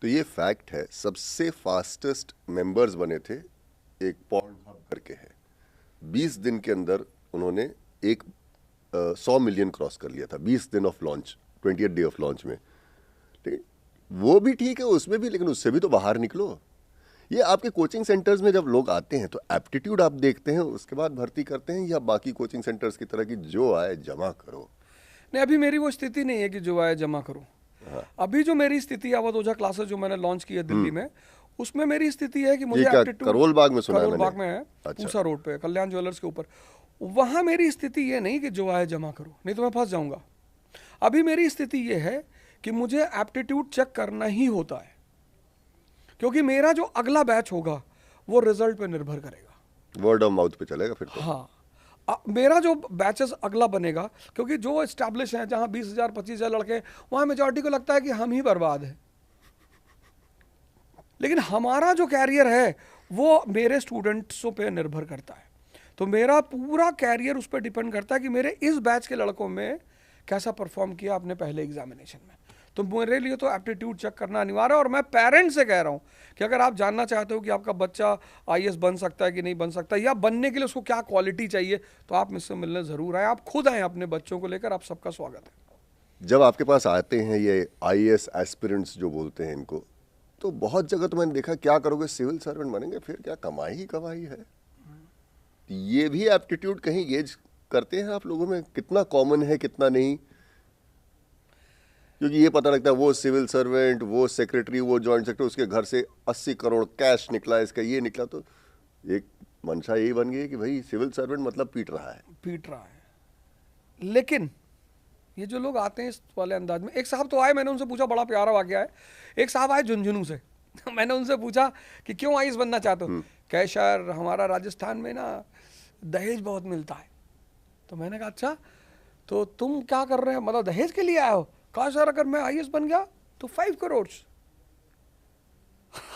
तो ये फैक्ट है, सबसे फास्टेस्ट मेंबर्स बने थे एक पॉर्नहब करके है, 20 दिन के अंदर उन्होंने 100 मिलियन क्रॉस कर लिया था, 20 दिन of launch, 20th day of launch में। ठीक, वो भी ठीक है उसमें भी, लेकिन उससे भी तो बाहर निकलो। ये आपके कोचिंग सेंटर्स में जब लोग आते हैं तो एप्टीट्यूड आप देखते हैं, उसके बाद भर्ती करते हैं, या बाकी कोचिंग सेंटर्स की तरह की जो आए जमा करो?
नहीं, अभी मेरी वो स्थिति नहीं है कि जो आए जमा करो। अभी जो मेरी स्थिति है, अवध ओझा क्लासेस जो मैंने लॉन्च की है दिल्ली में, उसमें मेरी स्थिति है कि मुझे एप्टीट्यूड,
करोल बाग में सुना है मैंने।
करोल बाग में है, पूसा रोड पे, कल्याण ज्वेलर्स के ऊपर। वहां मेरी स्थिति ये नहीं कि जो आए जमा करो, नहीं तो मैं फंस जाऊंगा। अभी मेरी स्थिति ये है कि मुझे एप्टीट्यूड चेक करना ही होता है, क्योंकि मेरा जो अगला बैच होगा वो रिजल्ट पे निर्भर करेगा,
वर्ड ऑफ माउथ पे चलेगा फिर तो।
हाँ, मेरा जो बैचेस अगला बनेगा, क्योंकि जो एस्टैब्लिश है जहां 20,000 25,000 लड़के, वहां मेजॉरिटी को लगता है कि हम ही बर्बाद हैं। लेकिन हमारा जो कैरियर है वो मेरे स्टूडेंट्सों पे निर्भर करता है। तो मेरा पूरा कैरियर उस पर डिपेंड करता है कि मेरे इस बैच के लड़कों में कैसा परफॉर्म किया अपने पहले एग्जामिनेशन में। तो मेरे लिए तो एप्टीट्यूड चेक करना अनिवार्य है। और मैं पेरेंट्स से कह रहा हूँ कि अगर आप जानना चाहते हो कि आपका बच्चा IAS बन सकता है कि नहीं बन सकता, या बनने के लिए उसको क्या क्वालिटी चाहिए, तो आप मुझसे मिलने ज़रूर आए। आप खुद आए अपने बच्चों को लेकर, आप सबका स्वागत है।
जब आपके पास आते हैं ये IAS एस्पिरेंट्स जो बोलते हैं इनको, तो बहुत जगह तो मैंने देखा, क्या करोगे, सिविल सर्वेंट बनेंगे, फिर क्या कमाई ही कमाई है। ये भी एप्टीट्यूड कहीं गेज करते हैं आप लोगों में, कितना कॉमन है कितना नहीं? क्योंकि ये पता लगता है वो सिविल सर्वेंट, वो सेक्रेटरी, वो जॉइंट सेक्रेटरी, उसके घर से 80 करोड़ कैश निकला, इसका ये निकला, तो एक मंशा यही बन गई कि भाई सिविल सर्वेंट मतलब पीट रहा है।
लेकिन ये जो लोग आते हैं इस वाले अंदाज में, एक साहब तो आए, मैंने उनसे पूछा, बड़ा प्यारा वाकया है। एक साहब आए झुंझुनू से मैंने उनसे पूछा कि क्यों IAS बनना चाहते हो? कहे सर हमारा राजस्थान में ना दहेज बहुत मिलता है। तो मैंने कहा अच्छा, तो तुम क्या कर रहे हो, मतलब दहेज के लिए आए हो? कहा सर अगर मैं IAS बन गया तो 5 करोड़।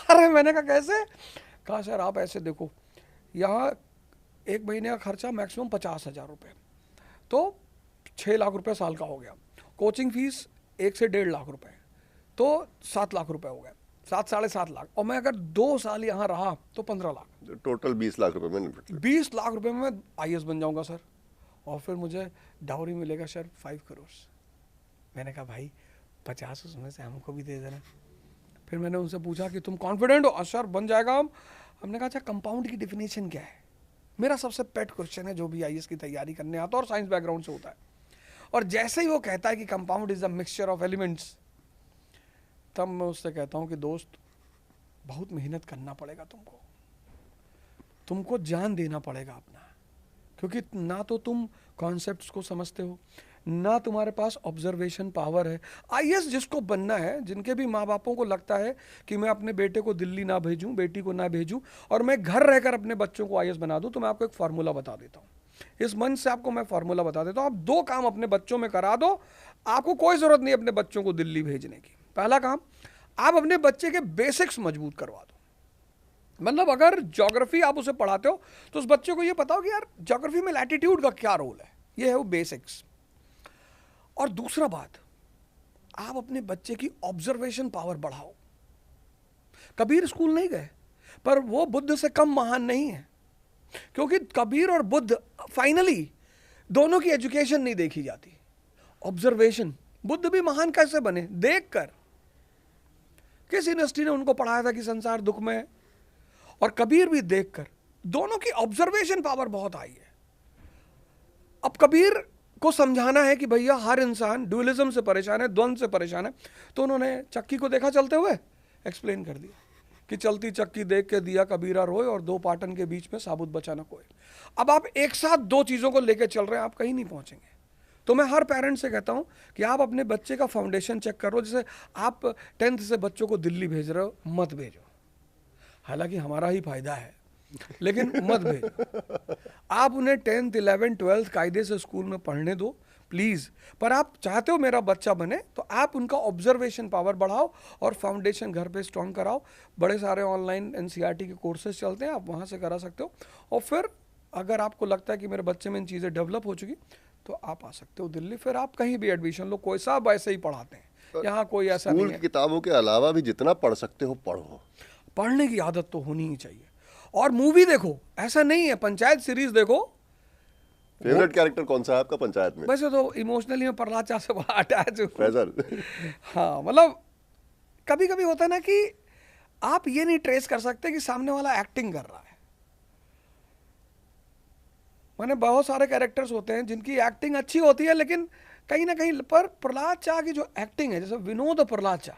अरे मैंने कहा कैसे? कहा सर आप ऐसे देखो, यहाँ 1 महीने का खर्चा मैक्सिमम 50,000 रुपये, तो 6 लाख रुपए साल का हो गया। कोचिंग फीस 1 से 1.5 लाख रुपए, तो 7 लाख रुपए हो गए, 7 साढ़े 7 लाख। और मैं अगर 2 साल यहाँ रहा तो 15 लाख,
टोटल 20 लाख रुपए में।
20 लाख रुपए में मैं IAS बन जाऊंगा सर, और फिर मुझे डाउरी मिलेगा सर 5 करोड़। मैंने कहा भाई 50 उसमें से हमको भी दे देना। फिर मैंने उनसे पूछा कि तुम कॉन्फिडेंट हो? सर बन जाएगा हम। हमने कहा अच्छा कंपाउंड की डिफिनेशन क्या है? मेरा सबसे पेट क्वेश्चन है जो भी IAS की तैयारी करने आता और साइंस बैकग्राउंड से होता है। और जैसे ही वो कहता है कि compound is a mixture of elements, तब मैं उससे कहता हूँ कि दोस्त बहुत मेहनत करना पड़ेगा तुमको जान देना पड़ेगा अपना, क्योंकि ना तो तुम कॉन्सेप्ट्स को समझते हो, ना तुम्हारे पास ऑब्जर्वेशन पावर है। IAS जिसको बनना है, जिनके भी माँ बापों को लगता है कि मैं अपने बेटे को दिल्ली ना भेजूं, बेटी को ना भेजूं, और मैं घर रहकर अपने बच्चों को IAS बना दूं, तो मैं आपको एक फार्मूला बता देता हूं। इस मंच से आपको मैं फार्मूला बता देता हूं। आप 2 काम अपने बच्चों में करा दो, आपको कोई जरूरत नहीं अपने बच्चों को दिल्ली भेजने की। पहला काम, आप अपने बच्चे के बेसिक्स मजबूत करवा दो। मतलब अगर ज्योग्राफी आप उसे पढ़ाते हो तो उस बच्चे को ये पता हो कि यार ज्योग्राफी में लैटिट्यूड का क्या रोल है, ये है वो बेसिक्स। और दूसरा बात, आप अपने बच्चे की ऑब्जर्वेशन पावर बढ़ाओ। कबीर स्कूल नहीं गए, पर वो बुद्ध से कम महान नहीं है, क्योंकि कबीर और बुद्ध फाइनली दोनों की एजुकेशन नहीं देखी जाती, ऑब्जर्वेशन। बुद्ध भी महान कैसे बने? देखकर। किस यूनिवर्सिटी ने उनको पढ़ाया था कि संसार दुख में है? और कबीर भी देखकर। दोनों की ऑब्जर्वेशन पावर बहुत हाई है। अब कबीर को समझाना है कि भैया हर इंसान ड्यूअलिज्म से परेशान है, द्वंद्व से परेशान है, तो उन्होंने चक्की को देखा चलते हुए, एक्सप्लेन कर दिया कि चलती चक्की देख के दिया कबीरा रोए और दो पाटन के बीच में साबुत बचा ना कोई। अब आप एक साथ दो चीज़ों को लेकर चल रहे हैं, आप कहीं नहीं पहुंचेंगे। तो मैं हर पेरेंट से कहता हूं कि आप अपने बच्चे का फाउंडेशन चेक करो। जैसे आप 10th से बच्चों को दिल्ली भेज रहे हो, मत भेजो, हालांकि हमारा ही फायदा है, लेकिन मत भेजो। आप उन्हें 10th 11th 12th कायदे से स्कूल में पढ़ने दो प्लीज़। पर आप चाहते हो मेरा बच्चा बने, तो आप उनका ऑब्जर्वेशन पावर बढ़ाओ और फाउंडेशन घर पे स्ट्रॉन्ग कराओ। बड़े सारे ऑनलाइन NCERT के कोर्सेज चलते हैं, आप वहाँ से करा सकते हो। और फिर अगर आपको लगता है कि मेरे बच्चे में इन चीज़ें डेवलप हो चुकी, तो आप आ सकते हो दिल्ली। फिर आप कहीं भी एडमिशन लो, कोई साहब ऐसे ही पढ़ाते हैं, यहाँ कोई ऐसा नहीं है।
स्कूल की किताबों के अलावा भी जितना पढ़ सकते हो पढ़ो।
पढ़ने की आदत तो होनी ही चाहिए। और मूवी देखो, ऐसा नहीं है, पंचायत सीरीज देखो।
फेवरेट कैरेक्टर कौन सा है आपका पंचायत में?
वैसे तो इमोशनली मैं प्रहलाद चा से बड़ा अटैच हूँ।
फैजल।
हाँ, मतलब कभी कभी होता है ना कि आप ये नहीं ट्रेस कर सकते कि सामने वाला एक्टिंग कर रहा है। मैंने बहुत सारे कैरेक्टर्स होते हैं जिनकी एक्टिंग अच्छी होती है, लेकिन कहीं ना कहीं पर प्रहलाद चा की जो एक्टिंग है, जैसे विनोद और प्रहलाद चा,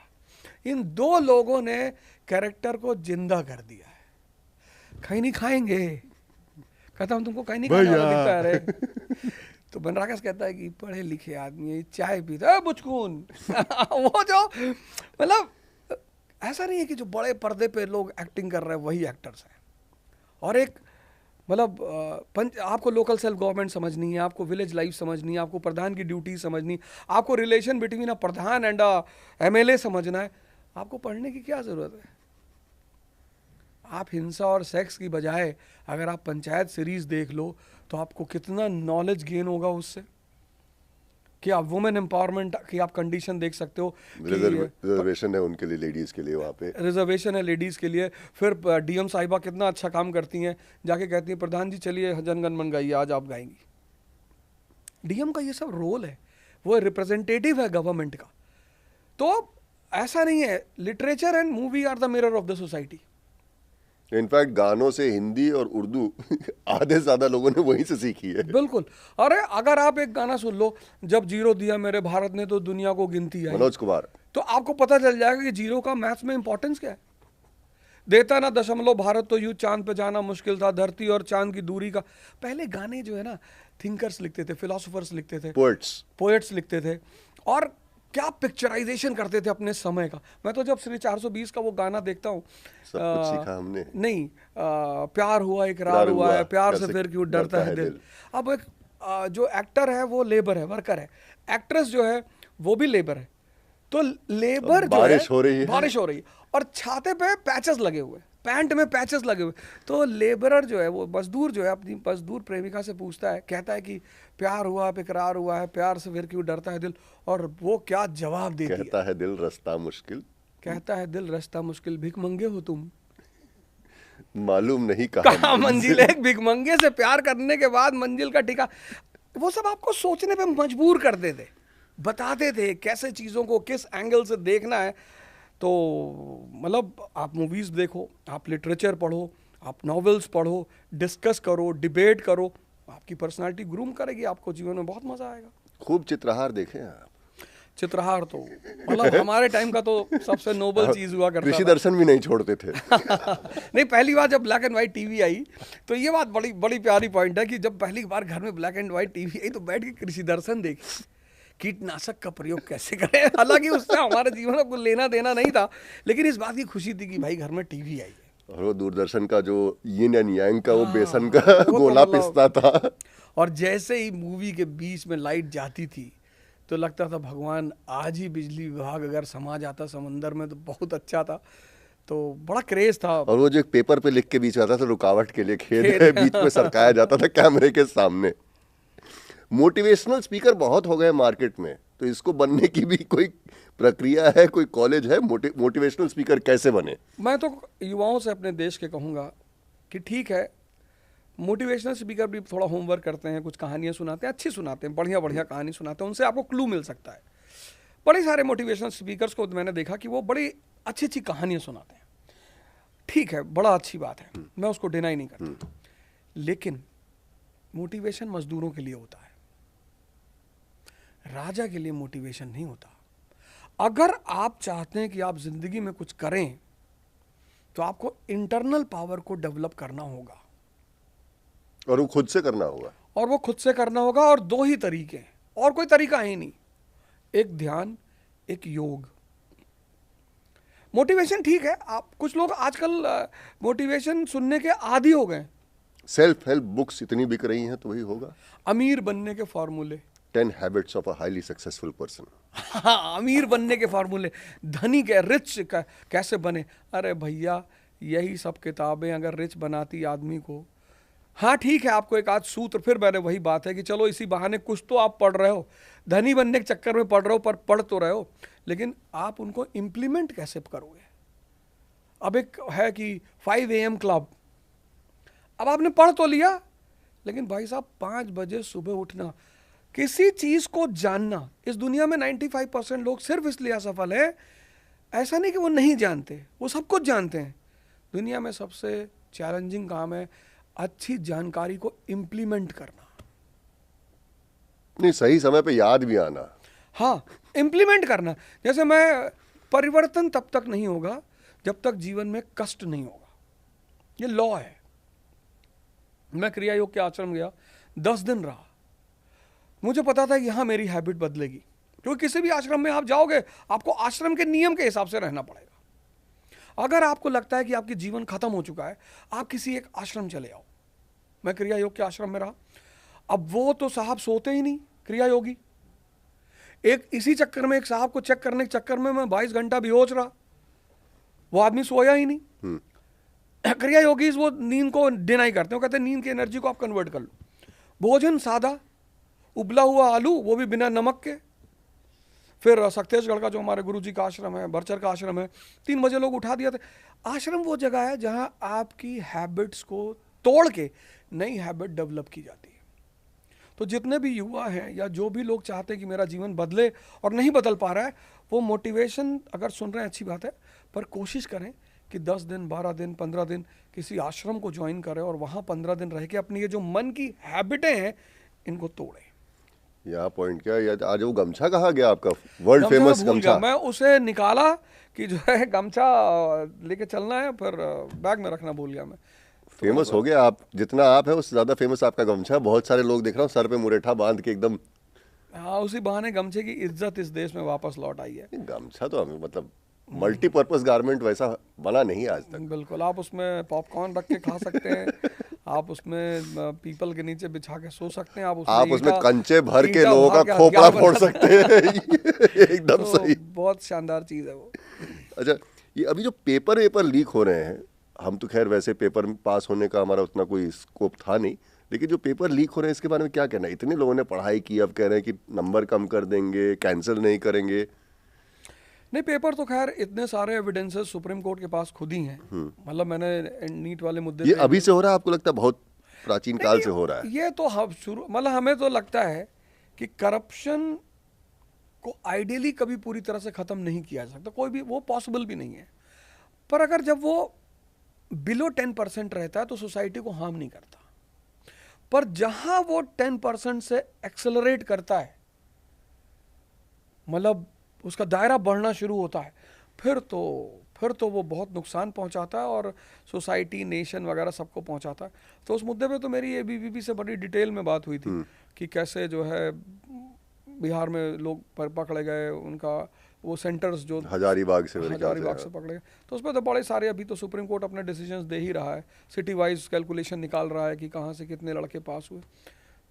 इन दो लोगों ने कैरेक्टर को जिंदा कर दिया है। कहीं नहीं खाएंगे, कहता हूं तुमको कहीं नहीं खाने वाला दिखता है रे। तो बनराकस कहता है कि पढ़े लिखे आदमी चाय पीता है बुचकून। वो जो मतलब ऐसा नहीं है कि जो बड़े पर्दे पे लोग एक्टिंग कर रहे हैं वही एक्टर्स हैं। और एक मतलब आपको लोकल सेल्फ गवर्नमेंट समझनी है, आपको विलेज लाइफ समझनी है, आपको प्रधान की ड्यूटी समझनी, आपको relation between a Pradhan and MLA समझना है, आपको पढ़ने की क्या ज़रूरत है? आप हिंसा और सेक्स की बजाय अगर आप पंचायत सीरीज देख लो तो आपको कितना नॉलेज गेन होगा उससे, कि आप वुमेन एम्पावरमेंट की आप कंडीशन देख सकते हो।
रिजर्वेशन है उनके लिए, लेडीज के लिए, वहाँ पे
रिजर्वेशन है लेडीज़ के लिए। फिर DM साहिबा कितना अच्छा काम करती हैं, जाके कहती हैं प्रधान जी चलिए जनगण मन गाइए, आज आप गाएंगी। DM का ये सब रोल है, वो रिप्रेजेंटेटिव है गवर्नमेंट का। तो ऐसा नहीं है, literature and movie are the mirror of the society.
In fact गानों से हिंदी और उर्दू आधे से ज्यादा लोगों ने वहीं से सीखी है।
बिल्कुल। अरे अगर आप एक गाना सुन लो, जब जीरो दिया मेरे भारत ने तो दुनिया को गिनती आई,
मनोज कुमार,
तो आपको पता चल जाएगा कि जीरो का मैथ्स में इंपॉर्टेंस क्या है। देता ना दशमलव भारत तो यूं चांद पे जाना मुश्किल था, धरती और चांद की दूरी का। पहले गाने जो है ना, थिंकर्स लिखते थे, फिलोसोफर्स लिखते थे, पोएट्स लिखते थे, और क्या पिक्चराइजेशन करते थे अपने समय का। मैं तो जब श्री 420 का वो गाना देखता हूँ,
सब कुछ सीखा हमने।
नहीं, प्यार हुआ इकरार हुआ है, प्यार से फिर क्यों डरता है दिल। अब एक जो एक्टर है वो लेबर है, वर्कर है, एक्ट्रेस जो है वो भी लेबर है। तो लेबर जो है,
बारिश हो रही है
और छाते पे पैचेस लगे हुए, पैंट में पैचेस लगे हुए। तो लेबरर जो है, वो मजदूर जो है, अपनी मजदूर प्रेमिका से पूछता है, कहता है कि प्यार हुआ इकरार हुआ है, प्यार से फिर क्यों डरता है दिल। और वो क्या जवाब देती है,
कहता है दिल रास्ता मुश्किल,
कहता है दिल रास्ता मुश्किल, भिख मंगे हो तुम,
मालूम नहीं कहाँ
मंजिल है। भिख मंगे से प्यार करने के बाद मंजिल का ठिकाना, वो सब आपको सोचने पे मजबूर करते थे, बताते थे कैसे चीज़ों को किस एंगल से देखना है। तो मतलब आप मूवीज़ देखो, आप लिटरेचर पढ़ो, आप नॉवेल्स पढ़ो, डिस्कस करो, डिबेट करो, आपकी पर्सनालिटी ग्रूम करेगी, आपको जीवन में बहुत मज़ा आएगा।
खूब चित्रहार देखे हैं आप?
चित्रहार तो मतलब हमारे टाइम का तो सबसे नोबल चीज़ हुआ करता था।
कृषि दर्शन भी नहीं छोड़ते थे।
नहीं, पहली बार जब ब्लैक एंड व्हाइट टीवी आई, तो ये बात बड़ी बड़ी प्यारी पॉइंट है कि जब पहली बार घर में ब्लैक एंड व्हाइट टीवी आई तो बैठ के कृषि दर्शन देखी, कीटनाशक का प्रयोग कैसे करें। हालांकि उससे हमारे जीवन में कुछ लेना देना नहीं था, लेकिन इस बात की खुशी थी कि भाई घर में टीवी आई है।
और वो दूरदर्शन का जो यिन एंड यांग का वो बेसन का गोला पिसता था,
और जैसे ही मूवी के बीच में लाइट जाती थी तो लगता था भगवान आज ही बिजली विभाग अगर समा जाता समंदर में तो बहुत अच्छा था। तो बड़ा क्रेज था।
और वो जो एक पेपर पे लिख के बीच आता था, रुकावट के लिए खेद है, बीच में सरकाया जाता था कैमरे के सामने। मोटिवेशनल स्पीकर बहुत हो गए मार्केट में, तो इसको बनने की भी कोई प्रक्रिया है, कोई कॉलेज है? मोटिवेशनल स्पीकर कैसे बने?
मैं तो युवाओं से अपने देश के कहूँगा कि ठीक है, मोटिवेशनल स्पीकर भी थोड़ा होमवर्क करते हैं, कुछ कहानियाँ सुनाते हैं, अच्छी सुनाते हैं, बढ़िया बढ़िया कहानी सुनाते हैं, उनसे आपको क्लू मिल सकता है। बड़े सारे मोटिवेशनल स्पीकर्स को मैंने देखा कि वो बड़ी अच्छी अच्छी कहानियाँ सुनाते हैं, ठीक है, बड़ा अच्छी बात है, मैं उसको डिनाई नहीं करता, लेकिन मोटिवेशन मजदूरों के लिए होता है, राजा के लिए मोटिवेशन नहीं होता। अगर आप चाहते हैं कि आप जिंदगी में कुछ करें तो आपको इंटरनल पावर को डेवलप करना होगा,
और वो खुद से करना होगा।
और वो खुद से करना होगा, और दो ही तरीके हैं, और कोई तरीका है ही नहीं, एक ध्यान, एक योग। मोटिवेशन ठीक है, आप कुछ लोग आजकल मोटिवेशन सुनने के आदी हो गए।
सेल्फ हेल्प बुक्स इतनी बिक रही हैं तो वही होगा।
अमीर बनने के फॉर्मूले,
10 habits of a highly successful person.
हाँ, अमीर बनने के फार्मूले, धनी के रिच कैसे बने। अरे भैया, यही सब किताबें अगर रिच बनाती आदमी को, हाँ ठीक है, आपको एक आध सूत्र, फिर मैंने वही बात है कि चलो इसी बहाने कुछ तो आप पढ़ रहे हो, धनी बनने के चक्कर में पढ़ रहे हो, पर पढ़ तो रहे हो, लेकिन आप उनको इम्प्लीमेंट कैसे करोगे। अब एक है कि 5 AM क्लब, अब आपने पढ़ तो लिया, लेकिन भाई साहब 5 बजे सुबह उठना, किसी चीज को जानना। इस दुनिया में 95% लोग सिर्फ इसलिए असफल है, ऐसा नहीं कि वो नहीं जानते, वो सब कुछ जानते हैं। दुनिया में सबसे चैलेंजिंग काम है अच्छी जानकारी को इम्प्लीमेंट करना,
नहीं, सही समय पे याद भी आना।
हाँ, इम्प्लीमेंट करना। जैसे मैं, परिवर्तन तब तक नहीं होगा जब तक जीवन में कष्ट नहीं होगा, ये लॉ है। मैं क्रिया योग के आश्रम गया, 10 दिन रहा, मुझे पता था यहाँ मेरी हैबिट बदलेगी, क्योंकि किसी भी आश्रम में आप जाओगे आपको आश्रम के नियम के हिसाब से रहना पड़ेगा। अगर आपको लगता है कि आपकी जीवन खत्म हो चुका है, आप किसी एक आश्रम चले आओ। मैं क्रिया योग के आश्रम में रहा, अब वो तो साहब सोते ही नहीं, क्रिया योगी। एक इसी चक्कर में, एक साहब को चेक करने के चक्कर में मैं 22 घंटा बेहोश रहा, वो आदमी सोया ही नहीं। क्रिया योगीज वो नींद को डिनाई करते हैं, वो कहते हैं नींद की एनर्जी को आप कन्वर्ट कर लो। भोजन सादा, उबला हुआ आलू, वो भी बिना नमक के। फिर सक्तेशगढ़ का जो हमारे गुरुजी का आश्रम है, बरचर का आश्रम है, 3 बजे लोग उठा दिया था। आश्रम वो जगह है जहां आपकी हैबिट्स को तोड़ के नई हैबिट डेवलप की जाती है। तो जितने भी युवा हैं या जो भी लोग चाहते हैं कि मेरा जीवन बदले और नहीं बदल पा रहा है, वो मोटिवेशन अगर सुन रहे हैं अच्छी बात है, पर कोशिश करें कि 10 दिन, 12 दिन, 15 दिन किसी आश्रम को ज्वाइन करें और वहाँ 15 दिन रह के अपनी ये जो मन की हैबिटें हैं इनको तोड़ें।
यहाँ पॉइंट क्या है, आज वो गमछा कहाँ गया आपका, वर्ल्ड फेमस गमछा?
मैं उसे निकाला कि जो है गमछा लेके चलना है, फिर बैग में रखना भूल गया मैं।
फेमस हो गया आप, जितना आप है उससे ज्यादा फेमस आपका गमछा। बहुत सारे लोग देख रहा हूँ सर पे मुरेठा बांध के एकदम।
हाँ, उसी बहाने गमछे की इज्जत इस देश में वापस लौट आई है।
गमछा तो हमें मतलब मल्टीपर्पज गारमेंट वैसा बना नहीं आज तक।
बिल्कुल, आप उसमें पॉपकॉर्न रख के खा सकते हैं, आप उसमें पीपल के नीचे बिछा के सो सकते हैं, आप उसमें
कंचे भर के लोगों का खोपड़ा फोड़ सकते हैं। एकदम
तो
सही,
बहुत शानदार चीज है वो।
अच्छा, ये अभी जो पेपर लीक हो रहे हैं, हम तो खैर वैसे पेपर पास होने का हमारा उतना कोई स्कोप था नहीं, लेकिन जो पेपर लीक हो रहे हैं इसके बारे में क्या कहना है? इतने लोगों ने पढ़ाई की, अब कह रहे हैं कि नंबर कम कर देंगे, कैंसिल नहीं करेंगे।
नहीं, पेपर तो खैर इतने सारे एविडेंसेस सुप्रीम कोर्ट के पास खुद ही हैं। मतलब मैंने नीट वाले मुद्दे
ये अभी से हो रहा है, आपको लगता है बहुत प्राचीन काल से हो रहा है?
ये तो हम शुरू, मतलब हमें तो लगता है कि करप्शन को आइडियली कभी पूरी तरह से खत्म नहीं किया जा सकता, कोई भी वो पॉसिबल भी नहीं है। पर अगर जब वो बिलो 10% रहता है तो सोसाइटी को हार्म नहीं करता, पर जहां वो 10% से एक्सेलरेट करता है, मतलब उसका दायरा बढ़ना शुरू होता है, फिर तो वो बहुत नुकसान पहुंचाता है और सोसाइटी, नेशन वगैरह सबको पहुंचाता है। तो उस मुद्दे पे तो मेरी एबीवीपी से बड़ी डिटेल में बात हुई थी कि कैसे जो है बिहार में लोग पकड़े गए, उनका वो सेंटर्स जो
हजारीबाग से
पकड़े गए, तो उसमें तो बड़े सारे, अभी तो सुप्रीम कोर्ट अपने डिसीजंस दे ही रहा है, सिटी वाइज कैलकुलेशन निकाल रहा है कि कहाँ से कितने लड़के पास हुए।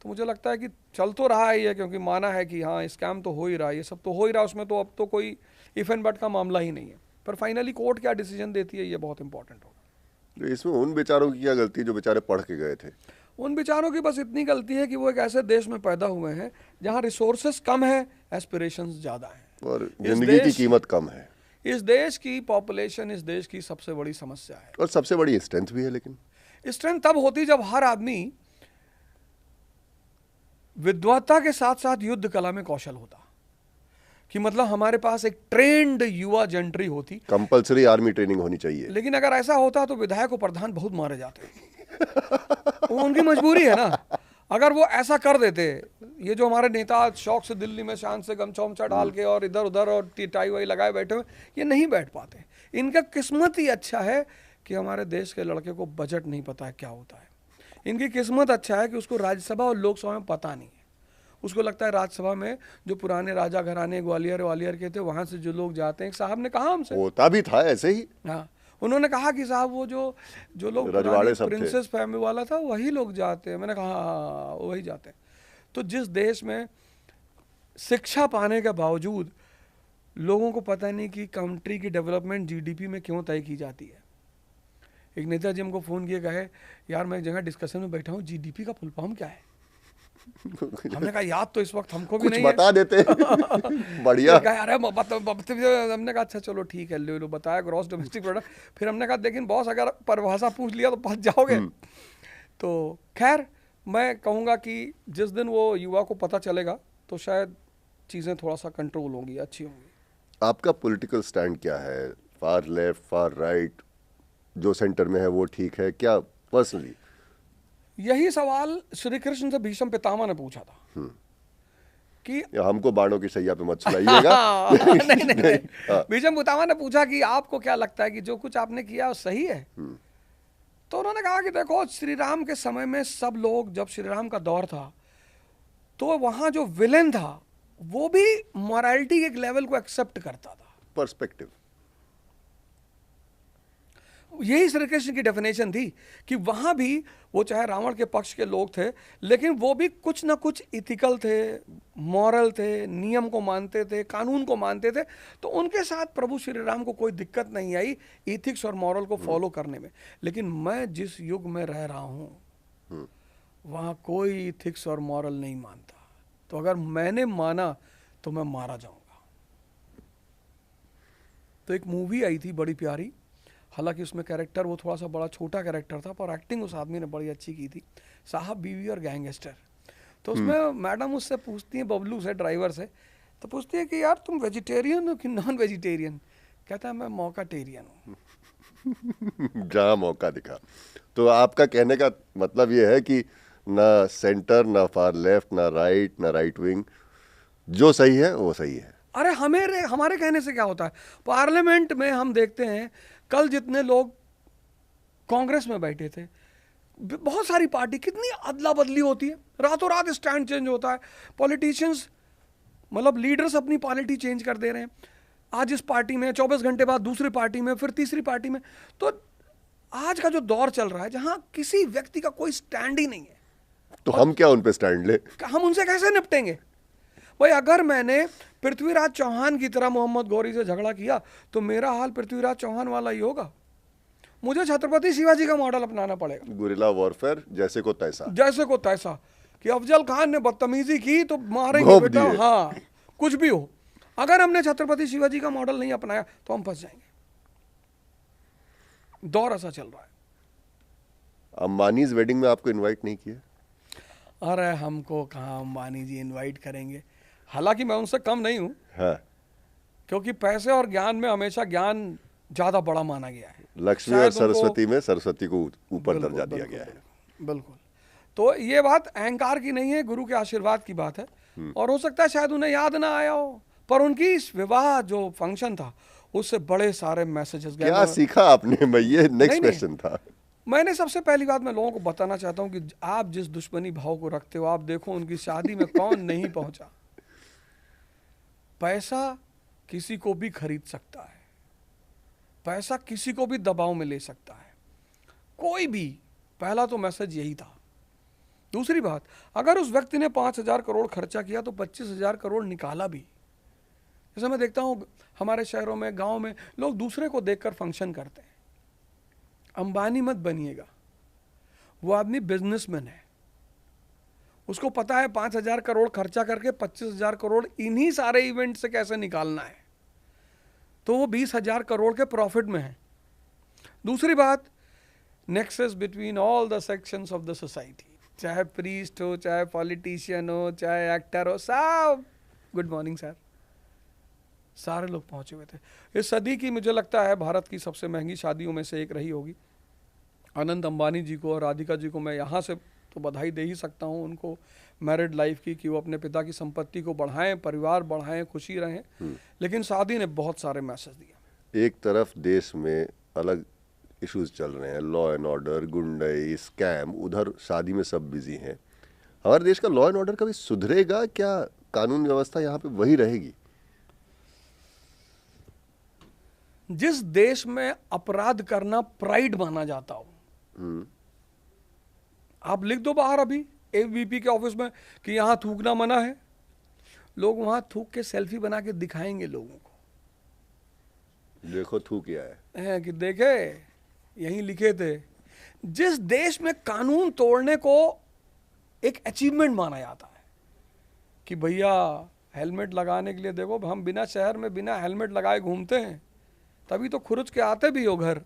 तो मुझे लगता है कि चल तो रहा है ये, क्योंकि माना है कि हाँ स्कैम तो हो ही रहा है, ये सब तो हो ही रहा है, उसमें तो अब तो कोई इफ एंड बट का मामला ही नहीं है। पर फाइनली कोर्ट क्या डिसीजन देती है ये बहुत इंपॉर्टेंट होगा।
इसमें उन बेचारों की क्या गलती जो बेचारे पढ़ के गए थे?
उन बेचारों की बस इतनी गलती है कि वो एक ऐसे देश में पैदा हुए हैं जहाँ रिसोर्सेस कम है, एस्पिरेशंस ज़्यादा हैं
और जिंदगी की कीमत कम है।
इस देश की पॉपुलेशन इस देश की सबसे बड़ी समस्या है।
और सबसे बड़ी स्ट्रेंथ भी है। लेकिन
स्ट्रेंथ तब होती जब हर आदमी विद्वत्ता के साथ साथ युद्ध कला में कौशल होता, कि मतलब हमारे पास एक ट्रेंड युवा जंट्री होती।
कंपलसरी आर्मी ट्रेनिंग होनी चाहिए।
लेकिन अगर ऐसा होता तो विधायक और प्रधान बहुत मारे जाते। वो उनकी मजबूरी है ना। अगर वो ऐसा कर देते, ये जो हमारे नेता शौक से दिल्ली में शान से गमछा उमछा डाल के और इधर उधर और टाई वाई लगाए बैठे हुए, ये नहीं बैठ पाते। इनका किस्मत ही अच्छा है कि हमारे देश के लड़के को बजट नहीं पता है क्या होता है। इनकी किस्मत अच्छा है कि उसको राज्यसभा और लोकसभा में पता नहीं है। उसको लगता है राज्यसभा में जो पुराने राजा घराने ग्वालियर के थे, वहां से जो लोग जाते हैं, साहब ने कहा हमसे,
होता भी था ऐसे ही।
हाँ, उन्होंने कहा कि साहब वो जो लोग
रजवाड़े सब थे,
प्रिंसेस फैमिली वाला था, वही लोग जाते हैं। मैंने कहा हाँ वही जाते हैं। तो जिस देश में शिक्षा पाने के बावजूद लोगों को पता नहीं कि कंट्री की डेवलपमेंट जीडीपी में क्यों तय की जाती है। एक नेता जी हमको फ़ोन किए, कहे यार मैं एक जगह डिस्कशन में बैठा हूँ, जीडीपी का फुल फॉर्म क्या है। हमने कहा याद तो इस वक्त हमको भी नहीं
बता देते। बढ़िया।
अरे हमने कहा अच्छा चलो ठीक है, ले लो बताया ग्रॉस डोमेस्टिक प्रोडक्ट। फिर हमने कहा लेकिन बॉस अगर परिभाषा पूछ लिया तो फंस जाओगे। तो खैर मैं कहूँगा कि जिस दिन वो युवा को पता चलेगा तो शायद चीज़ें थोड़ा सा कंट्रोल होंगी, अच्छी होंगी।
आपका पॉलिटिकल स्टैंड क्या है? फार लेफ्ट, फार राइट, जो सेंटर में है वो ठीक है क्या पर्सनली?
यही सवाल श्री कृष्ण से भीष्म पितामह ने पूछा था कि
हमको बाणों की सैया पे मत सुनाइएगा।
नहीं। भीष्म पितामह ने पूछा कि आपको क्या लगता है कि जो कुछ आपने किया वो सही है? तो उन्होंने कहा कि देखो श्री राम के समय में सब लोग, जब श्री राम का दौर था तो वहां जो विलेन था वो भी मॉरलिटी के एक लेवल को एक्सेप्ट करता था।
पर्सपेक्टिव,
यही श्री कृष्ण की डेफिनेशन थी कि वहां भी वो चाहे रावण के पक्ष के लोग थे, लेकिन वो भी कुछ ना कुछ इथिकल थे, मॉरल थे, नियम को मानते थे, कानून को मानते थे। तो उनके साथ प्रभु श्री राम को कोई दिक्कत नहीं आई इथिक्स और मॉरल को फॉलो करने में। लेकिन मैं जिस युग में रह रहा हूँ वहाँ कोई इथिक्स और मॉरल नहीं मानता। तो अगर मैंने माना तो मैं मारा जाऊंगा। तो एक मूवी आई थी बड़ी प्यारी, हालांकि उसमें कैरेक्टर वो थोड़ा सा बड़ा छोटा कैरेक्टर था, पर एक्टिंग उस आदमी ने बड़ी अच्छी की थी, साहब बीवी और गैंगस्टर। तो उसमें मैडम उससे पूछती है, बबलू से, ड्राइवर से, तो पूछती है कि यार तुम वेजिटेरियन हो कि नॉन वेजिटेरियन? कहता है मैं मौका-टेरियन हूँ।
जहाँ मौका दिखा। तो आपका कहने का मतलब ये है कि ना सेंटर, ना फार लेफ्ट, ना राइट विंग, जो सही है वो सही है।
अरे हमारे कहने से क्या होता है? पार्लियामेंट में हम देखते हैं कल जितने लोग कांग्रेस में बैठे थे, बहुत सारी पार्टी, कितनी अदला बदली होती है, रातों रात स्टैंड चेंज होता है। पॉलिटिशियंस मतलब लीडर्स अपनी पॉलिटी चेंज कर दे रहे हैं, आज इस पार्टी में, 24 घंटे बाद दूसरी पार्टी में, फिर तीसरी पार्टी में। तो आज का जो दौर चल रहा है जहां किसी व्यक्ति का कोई स्टैंड ही नहीं है,
तो हम क्या उन पे स्टैंड ले?
हम उनसे कैसे निपटेंगे? भाई अगर मैंने पृथ्वीराज चौहान की तरह मोहम्मद गौरी से झगड़ा किया तो मेरा हाल पृथ्वीराज चौहान वाला ही होगा। मुझे छत्रपति शिवाजी का मॉडल अपनाना पड़ेगा,
गुरिल्ला वॉरफेयर, जैसे को तैसा।
जैसे को तैसा, कि अफजल खान ने बदतमीजी की तो मारेंगे बेटा, हाँ कुछ भी हो। अगर हमने छत्रपति शिवाजी का मॉडल नहीं अपनाया तो हम फंस जाएंगे। दौर ऐसा चल रहा है।
अंबानीज वेडिंग में आपको इनवाइट नहीं किया?
अरे हमको कहाँ अंबानी जी इनवाइट करेंगे, हालांकि मैं उनसे कम नहीं हूँ।
हाँ।
क्योंकि पैसे और ज्ञान में हमेशा ज्ञान ज्यादा बड़ा माना गया है।
लक्ष्मी और सरस्वती में सरस्वती को ऊपर दर्जा दिया गया है।
बिल्कुल। तो ये बात अहंकार की नहीं है, गुरु के आशीर्वाद की बात है। और हो सकता है शायद उन्हें याद ना आया हो, पर उनकी इस विवाह जो फंक्शन था उससे बड़े सारे मैसेजेस गए।
क्या सीखा आपने? मैं ये नेक्स्ट क्वेश्चन था।
मैंने सबसे पहली बात मैं लोगों को बताना चाहता हूँ कि आप जिस दुश्मनी भाव को रखते हो, आप देखो उनकी शादी में कौन नहीं पहुंचा। पैसा किसी को भी खरीद सकता है, पैसा किसी को भी दबाव में ले सकता है, कोई भी। पहला तो मैसेज यही था। दूसरी बात, अगर उस व्यक्ति ने 5,000 करोड़ खर्चा किया तो 25,000 करोड़ निकाला भी। जैसे मैं देखता हूँ हमारे शहरों में, गांव में लोग दूसरे को देखकर फंक्शन करते हैं। अंबानी मत बनिएगा, वो आदमी बिजनेसमैन है, उसको पता है 5,000 करोड़ खर्चा करके 25,000 करोड़ इन्हीं सारे इवेंट से कैसे निकालना है, तो वो 20,000 करोड़ के प्रॉफिट में है। दूसरी बात, nexus between all the sections of the society, चाहे प्रीस्ट हो, चाहे पॉलिटिशियन हो, चाहे एक्टर हो, सब गुड मॉर्निंग सर, सारे लोग पहुंचे हुए थे। इस सदी की मुझे लगता है भारत की सबसे महंगी शादियों में से एक रही होगी। अनंत अंबानी जी को और राधिका जी को मैं यहाँ से तो बधाई दे ही सकता हूँ उनको मैरिड लाइफ की, कि वो अपने पिता की संपत्ति को बढ़ाएं, परिवार बढ़ाएं, खुशी रहें। लेकिन शादी ने बहुत सारे मैसेज दिए।
एक तरफ देश में अलग इश्यूज चल रहे हैं, लॉ एंड ऑर्डर, गुंडई, स्कैम, उधर शादी में सब बिजी हैं। हमारे देश का लॉ एंड ऑर्डर कभी सुधरेगा क्या? कानून व्यवस्था यहाँ पे वही रहेगी?
जिस देश में अपराध करना प्राइड माना जाता हो, आप लिख दो बाहर अभी एवीपी के ऑफिस में कि यहाँ थूकना मना है, लोग वहां थूक के सेल्फी बना के दिखाएंगे लोगों को,
देखो थूक किया है
कि देखे यहीं लिखे थे। जिस देश में कानून तोड़ने को एक अचीवमेंट माना जाता है कि भैया हेलमेट लगाने के लिए देखो हम बिना शहर में बिना हेलमेट लगाए घूमते हैं, तभी तो खुरुच के आते भी हो घर।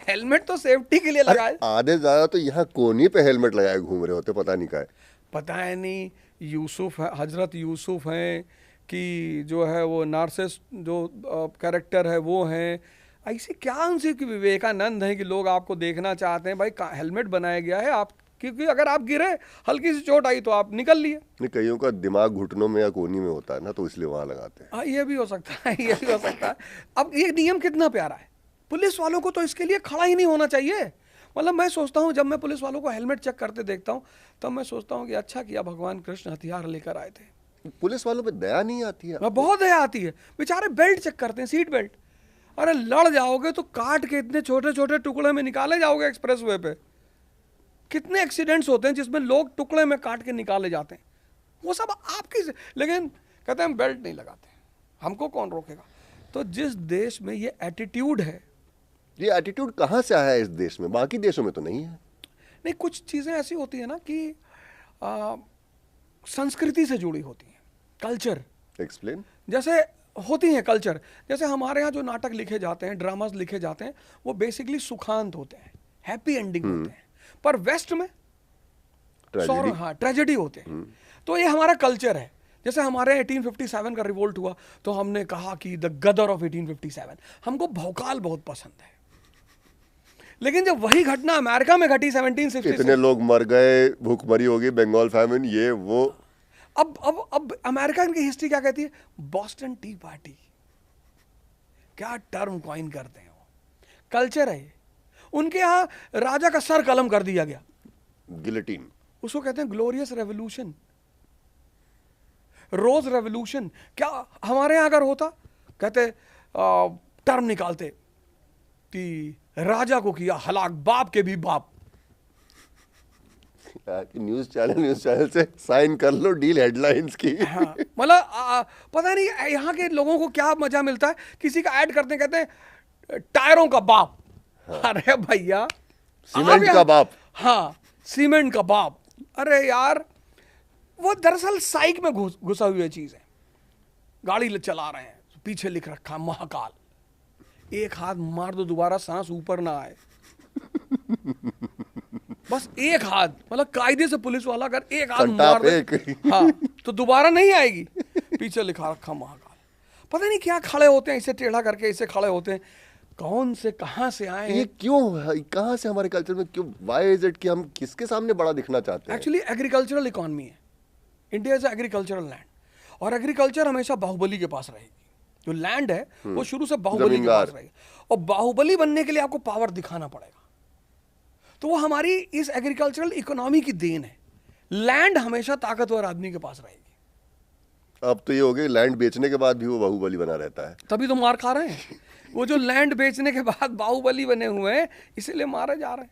हेलमेट तो सेफ्टी के लिए लगाए।
आधे ज्यादा तो यहाँ कोनी पे हेलमेट लगाए घूम रहे होते, पता नहीं क्या है।
पता है नहीं, यूसुफ है, हजरत यूसुफ हैं कि जो है वो नार्सिस जो कैरेक्टर है वो हैं। ऐसी क्या उनसे कि विवेकानंद है कि लोग आपको देखना चाहते हैं। भाई हेलमेट बनाया गया है आप, क्योंकि अगर आप गिरे, हल्की सी चोट आई तो आप निकल लिए।
नहीं, कईयों का दिमाग घुटनों में या कोनी में होता है ना, तो इसलिए वहां लगाते हैं।
हाँ, ये भी हो सकता है, ये भी हो सकता है। अब ये नियम कितना प्यारा है, पुलिस वालों को तो इसके लिए खड़ा ही नहीं होना चाहिए। मतलब मैं सोचता हूँ, जब मैं पुलिस वालों को हेलमेट चेक करते देखता हूँ, तब मैं सोचता हूँ कि अच्छा किया भगवान कृष्ण हथियार लेकर आए थे।
पुलिस वालों पे दया नहीं आती है?
बहुत दया आती है। बेचारे बेल्ट चेक करते हैं, सीट बेल्ट। अरे लड़ जाओगे तो काट के इतने छोटे छोटे टुकड़े में निकाले जाओगे एक्सप्रेस वे पे। कितने एक्सीडेंट्स होते हैं जिसमें लोग टुकड़े में काट के निकाले जाते हैं, वो सब आपकी। लेकिन कहते हैं हम बेल्ट नहीं लगाते, हमको कौन रोकेगा। तो जिस देश में ये एटीट्यूड है,
ये एटीट्यूड कहाँ से आया है इस देश में? बाकी देशों में तो नहीं है।
नहीं, कुछ चीज़ें ऐसी होती है ना कि संस्कृति से जुड़ी होती हैं, कल्चर।
एक्सप्लेन।
जैसे होती हैं कल्चर, जैसे हमारे यहाँ जो नाटक लिखे जाते हैं, ड्रामास लिखे जाते हैं, वो बेसिकली सुखांत होते हैं, हैप्पी एंडिंग होते हैं। पर वेस्ट में
ट्रेजेडी।
हाँ, ट्रेजेडी होते हैं। तो ये हमारा कल्चर है। जैसे हमारे 1857 का रिवोल्ट हुआ तो हमने कहा कि द गदर ऑफ 1857। हमको भौकाल बहुत पसंद है। लेकिन जब वही घटना अमेरिका में घटी 1766,
कितने लोग मर गए, भूखमरी होगी, बंगाल फैमिन, ये वो।
अब अमेरिका की हिस्ट्री क्या कहती है? बॉस्टन टी पार्टी, क्या टर्म कॉइन करते हैं वो, कल्चर है ये। उनके यहाँ राजा का सर कलम कर दिया गया,
गिलेटिन।
उसको कहते हैं ग्लोरियस रेवोल्यूशन, रोज रेवोल्यूशन। क्या हमारे यहाँ अगर होता, कहते टर्म निकालते कि राजा को किया हलाक, बाप के भी बाप।
न्यूज चैनल से साइन कर लो डील हेडलाइंस की।
हाँ, मतलब पता नहीं यहाँ के लोगों को क्या मजा मिलता है, किसी का ऐड करते हैं, कहते हैं टायरों का बाप। हाँ। अरे भैया,
सीमेंट का बाप।
हाँ, सीमेंट का बाप। अरे यार, वो दरअसल साइक में घुसा हुई चीज है। गाड़ी चला रहे हैं, पीछे लिख रखा महाकाल, एक हाथ मार दो दोबारा सांस ऊपर ना आए। बस एक हाथ, मतलब कायदे से पुलिस वाला अगर एक हाथ मार दे, हाँ, तो दोबारा नहीं आएगी। पीछे लिखा रखा महाकाल। पता नहीं क्या खड़े होते हैं, इसे टेढ़ा करके इसे खड़े होते हैं, कौन से कहां से आए
ये क्यों, कहां से हमारे कल्चर में क्यों, व्हाई इज इट कि हम किसके सामने बड़ा दिखना चाहते हैं?
एक्चुअली एग्रीकल्चरल इकोनॉमी है, इंडिया इज एग्रीकल्चरल लैंड, और एग्रीकल्चर हमेशा बाहुबली के पास रहेगी। जो लैंड है वो शुरू से बाहुबली के पास रहेगी, और बाहुबली बनने के लिए आपको पावर दिखाना पड़ेगा। तो वो हमारी इस एग्रीकल्चरल इकोनॉमी की देन है। लैंड हमेशा ताकतवर आदमी के पास रहेगी।
अब तो ये हो गई, लैंड बेचने के बाद भी वो बाहुबली बना रहता है,
तभी तो मार खा रहे हैं। वो जो लैंड बेचने के बाद बाहुबली बने हुए हैं, इसीलिए मारे जा रहे हैं।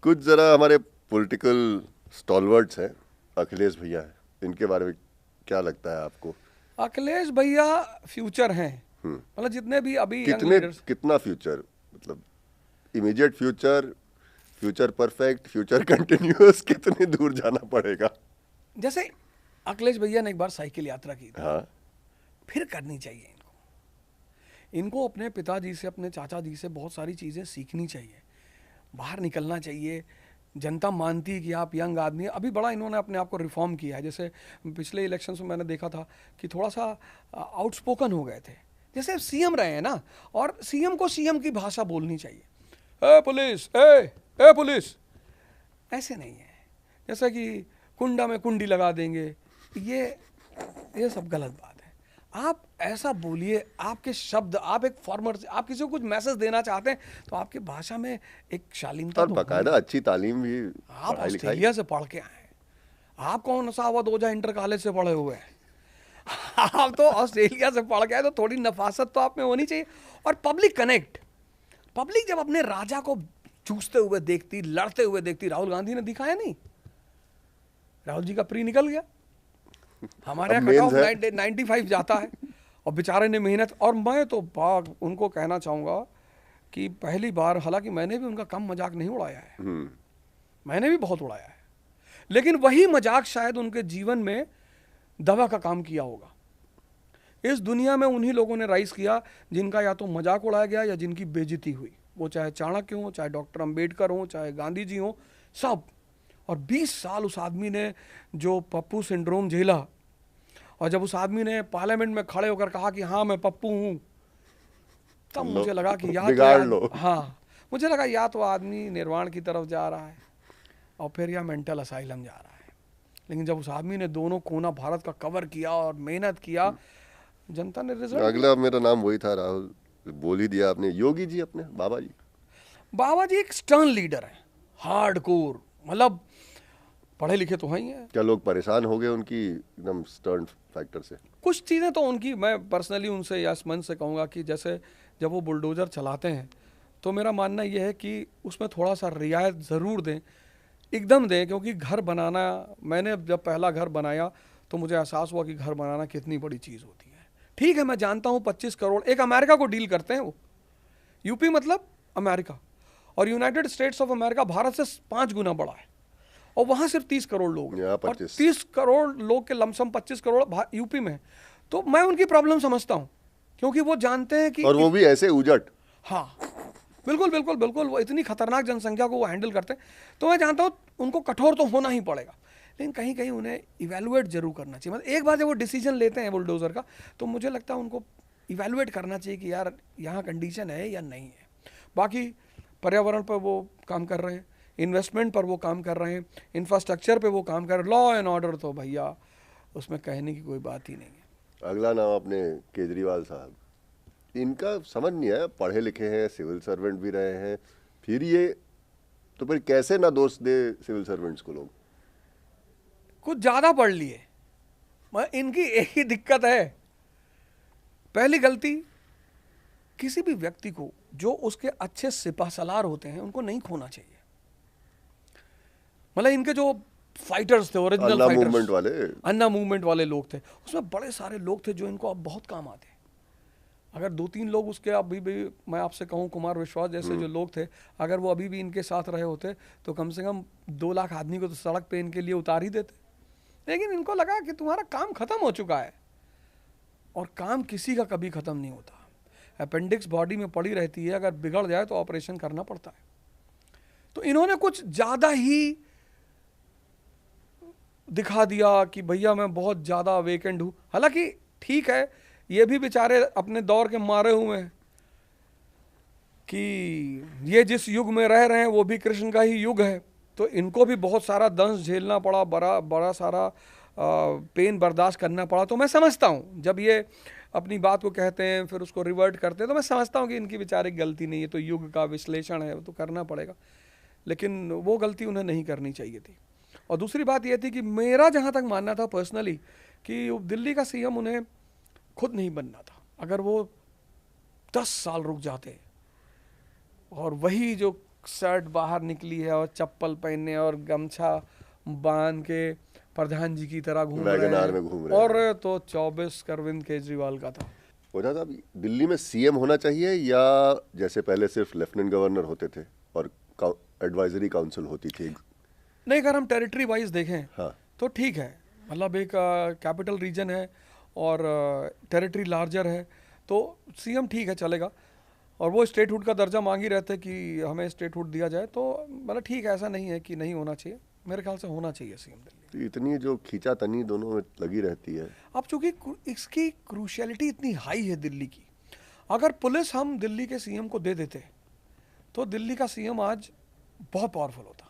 कुछ जरा हमारे पॉलिटिकल स्टॉलवर्ड्स हैं, अखिलेश भैया हैं, इनके बारे में क्या लगता है आपको?
अखिलेश भैया फ्यूचर हैं, मतलब जितने भी अभी
कितना फ्यूचर, मतलब immediate future, future perfect, future continuous, कितने दूर जाना पड़ेगा?
जैसे अखिलेश भैया ने एक बार साइकिल यात्रा की थी,
हाँ,
फिर करनी चाहिए इनको अपने पिताजी से, अपने चाचा जी से बहुत सारी चीज़ें सीखनी चाहिए, बाहर निकलना चाहिए। जनता मानती है कि आप यंग आदमी हैं। अभी बड़ा इन्होंने अपने आप को रिफॉर्म किया है। जैसे पिछले इलेक्शंस में मैंने देखा था कि थोड़ा सा आउटस्पोकन हो गए थे। जैसे सीएम रहे हैं ना, और सीएम को सीएम की भाषा बोलनी चाहिए। ए पुलिस, ए पुलिस, ऐसे नहीं है। जैसा कि कुंडा में कुंडी लगा देंगे, ये सब गलत बात है। आप ऐसा बोलिए, आपके शब्द, आप एक फॉर्मर से, आप किसी को कुछ मैसेज देना चाहते हैं तो आपकी भाषा में एक शालीनता
और
तो
बकायदा अच्छी तालीम भी,
आप
पढ़ाई लिखाई।
ऑस्ट्रेलिया से पढ़ के आए, आप कौन सा अवध ओझा इंटर कॉलेज से पढ़े हुए हैं? आप तो ऑस्ट्रेलिया से पढ़ के आए, तो थोड़ी नफासत तो आप में होनी चाहिए। और पब्लिक कनेक्ट, पब्लिक जब अपने राजा को चूसते हुए देखती, लड़ते हुए देखती, राहुल गांधी ने दिखाया नहीं, राहुल जी का प्री निकल गया, हमारे यहाँ कट ऑफ 95 जाता है, और बेचारे ने मेहनत। और मैं तो उनको कहना चाहूँगा कि पहली बार, हालांकि मैंने भी उनका कम मजाक नहीं उड़ाया है, मैंने भी बहुत उड़ाया है, लेकिन वही मजाक शायद उनके जीवन में दवा का काम किया होगा। इस दुनिया में उन्हीं लोगों ने राइज किया जिनका या तो मजाक उड़ाया गया या जिनकी बेइज्जती हुई, वो चाहे चाणक्य हो, चाहे डॉक्टर अंबेडकर हो, चाहे गांधी जी हो, सब। और 20 साल उस आदमी ने जो पप्पू सिंड्रोम झेला, और जब उस आदमी ने पार्लियामेंट में खड़े होकर कहा कि हाँ मैं पप्पू हूँ, तब मुझे लगा कि
बिगाड़ लो।
हाँ, मुझे लगा या तो आदमी निर्वाण की तरफ जा रहा है और फिर या मेंटल असाइलम जा रहा है। लेकिन जब उस आदमी ने दोनों कोना भारत का कवर किया और मेहनत किया, जनता ने रिजल्ट।
अगला मेरा नाम वही था, राहुल, बोल ही दिया आपने। योगी जी, अपने बाबा जी।
बाबा जी एक स्टर्न लीडर है, हार्डकोर, मतलब पढ़े लिखे तो हैं ही हैं।
क्या लोग परेशान हो गए उनकी एकदम स्टर्न फैक्टर से?
कुछ चीज़ें तो उनकी, मैं पर्सनली उनसे या मन से कहूँगा कि जैसे जब वो बुलडोज़र चलाते हैं तो मेरा मानना यह है कि उसमें थोड़ा सा रियायत ज़रूर दें, एकदम दें, क्योंकि घर बनाना, मैंने जब पहला घर बनाया तो मुझे एहसास हुआ कि घर बनाना कितनी बड़ी चीज़ होती है। ठीक है, मैं जानता हूँ 25 करोड़ एक अमेरिका को डील करते हैं वो, यूपी मतलब अमेरिका, और United states of America Bharat से 5 गुना बड़ा है, और वहाँ सिर्फ 30 करोड़ लोग हैं, और 30 करोड़ लोग के लमसम 25 करोड़ यूपी में है। तो मैं उनकी प्रॉब्लम समझता हूँ, क्योंकि वो जानते हैं कि,
और वो भी ऐसे उजट।
हाँ बिल्कुल बिल्कुल बिल्कुल, वो इतनी खतरनाक जनसंख्या को वो हैंडल करते हैं। तो मैं जानता हूँ उनको कठोर तो होना ही पड़ेगा, लेकिन कहीं कहीं उन्हें इवैल्यूएट जरूर करना चाहिए। मतलब एक बार जब वो डिसीजन लेते हैं बुलडोजर का, तो मुझे लगता है उनको इवैल्यूएट करना चाहिए कि यार यहाँ कंडीशन है या नहीं है। बाकी पर्यावरण पर वो काम कर रहे हैं, इन्वेस्टमेंट पर वो काम कर रहे हैं, इंफ्रास्ट्रक्चर पे वो काम कर रहे हैं, लॉ एंड ऑर्डर तो भैया उसमें कहने की कोई बात ही नहीं है।
अगला नाम अपने केजरीवाल साहब। इनका समझ नहीं आया, पढ़े लिखे हैं, सिविल सर्वेंट भी रहे हैं, फिर ये तो फिर कैसे ना दोष दे सिविल सर्वेंट्स को लोग?
कुछ ज़्यादा पढ़ लिए। इनकी एक ही दिक्कत है, पहली गलती, किसी भी व्यक्ति को जो उसके अच्छे सिपह सलार होते हैं उनको नहीं खोना चाहिए। मतलब इनके जो फाइटर्स थे, ओरिजिनल फाइटर्स, अन्ना मूवमेंट वाले लोग थे, उसमें बड़े सारे लोग थे जो इनको अब बहुत काम आते हैं। अगर 2-3 लोग उसके, अभी भी मैं आपसे कहूँ कुमार विश्वास जैसे जो लोग थे, अगर वो अभी भी इनके साथ रहे होते तो कम से कम 2 लाख आदमी को तो सड़क पे इनके लिए उतार ही देते। लेकिन इनको लगा कि तुम्हारा काम खत्म हो चुका है, और काम किसी का कभी खत्म नहीं होता। अपेंडिक्स बॉडी में पड़ी रहती है, अगर बिगड़ जाए तो ऑपरेशन करना पड़ता है। तो इन्होंने कुछ ज़्यादा ही दिखा दिया कि भैया मैं बहुत ज़्यादा वेकेंड हूँ। हालांकि ठीक है, ये भी बेचारे अपने दौर के मारे हुए हैं कि ये जिस युग में रह रहे हैं वो भी कृष्ण का ही युग है, तो इनको भी बहुत सारा दंश झेलना पड़ा, बड़ा सारा पेन बर्दाश्त करना पड़ा। तो मैं समझता हूँ जब ये अपनी बात को कहते हैं फिर उसको रिवर्ट करते हैं, तो मैं समझता हूँ कि इनकी बेचारे गलती नहीं है, तो युग का विश्लेषण है, वो तो करना पड़ेगा, लेकिन वो गलती उन्हें नहीं करनी चाहिए थी। और दूसरी बात ये थी कि मेरा जहाँ तक मानना था पर्सनली कि दिल्ली का सीएम उन्हें खुद नहीं बनना था। अगर वो 10 साल रुक जाते और वही जो शर्ट बाहर निकली है और चप्पल पहनने और गमछा बांध के प्रधान जी की तरह घूम रहे हैं, और तो 24 अरविंद केजरीवाल का था।
वजह साहब, दिल्ली में सीएम होना चाहिए या जैसे पहले सिर्फ लेफ्टिनेंट गवर्नर होते थे और एडवाइजरी काउंसिल होती थी।
नहीं, अगर हम टेरिटरी वाइज देखें
हाँ।
तो ठीक है, मतलब एक कैपिटल रीजन है और टेरिटरी लार्जर है तो सीएम ठीक है, चलेगा। और वो स्टेटहुड का दर्जा मांग ही रहते कि हमें स्टेटहुड दिया जाए, तो मतलब ठीक है, ऐसा नहीं है कि नहीं होना चाहिए, मेरे ख्याल से होना चाहिए सीएम दिल्ली।
तो इतनी जो खींचातनी दोनों में लगी रहती है।
अब चूंकि इसकी क्रूशियलिटी इतनी हाई है दिल्ली की, अगर पुलिस हम दिल्ली के सीएम को दे देते तो दिल्ली का सीएम आज बहुत पावरफुल होता।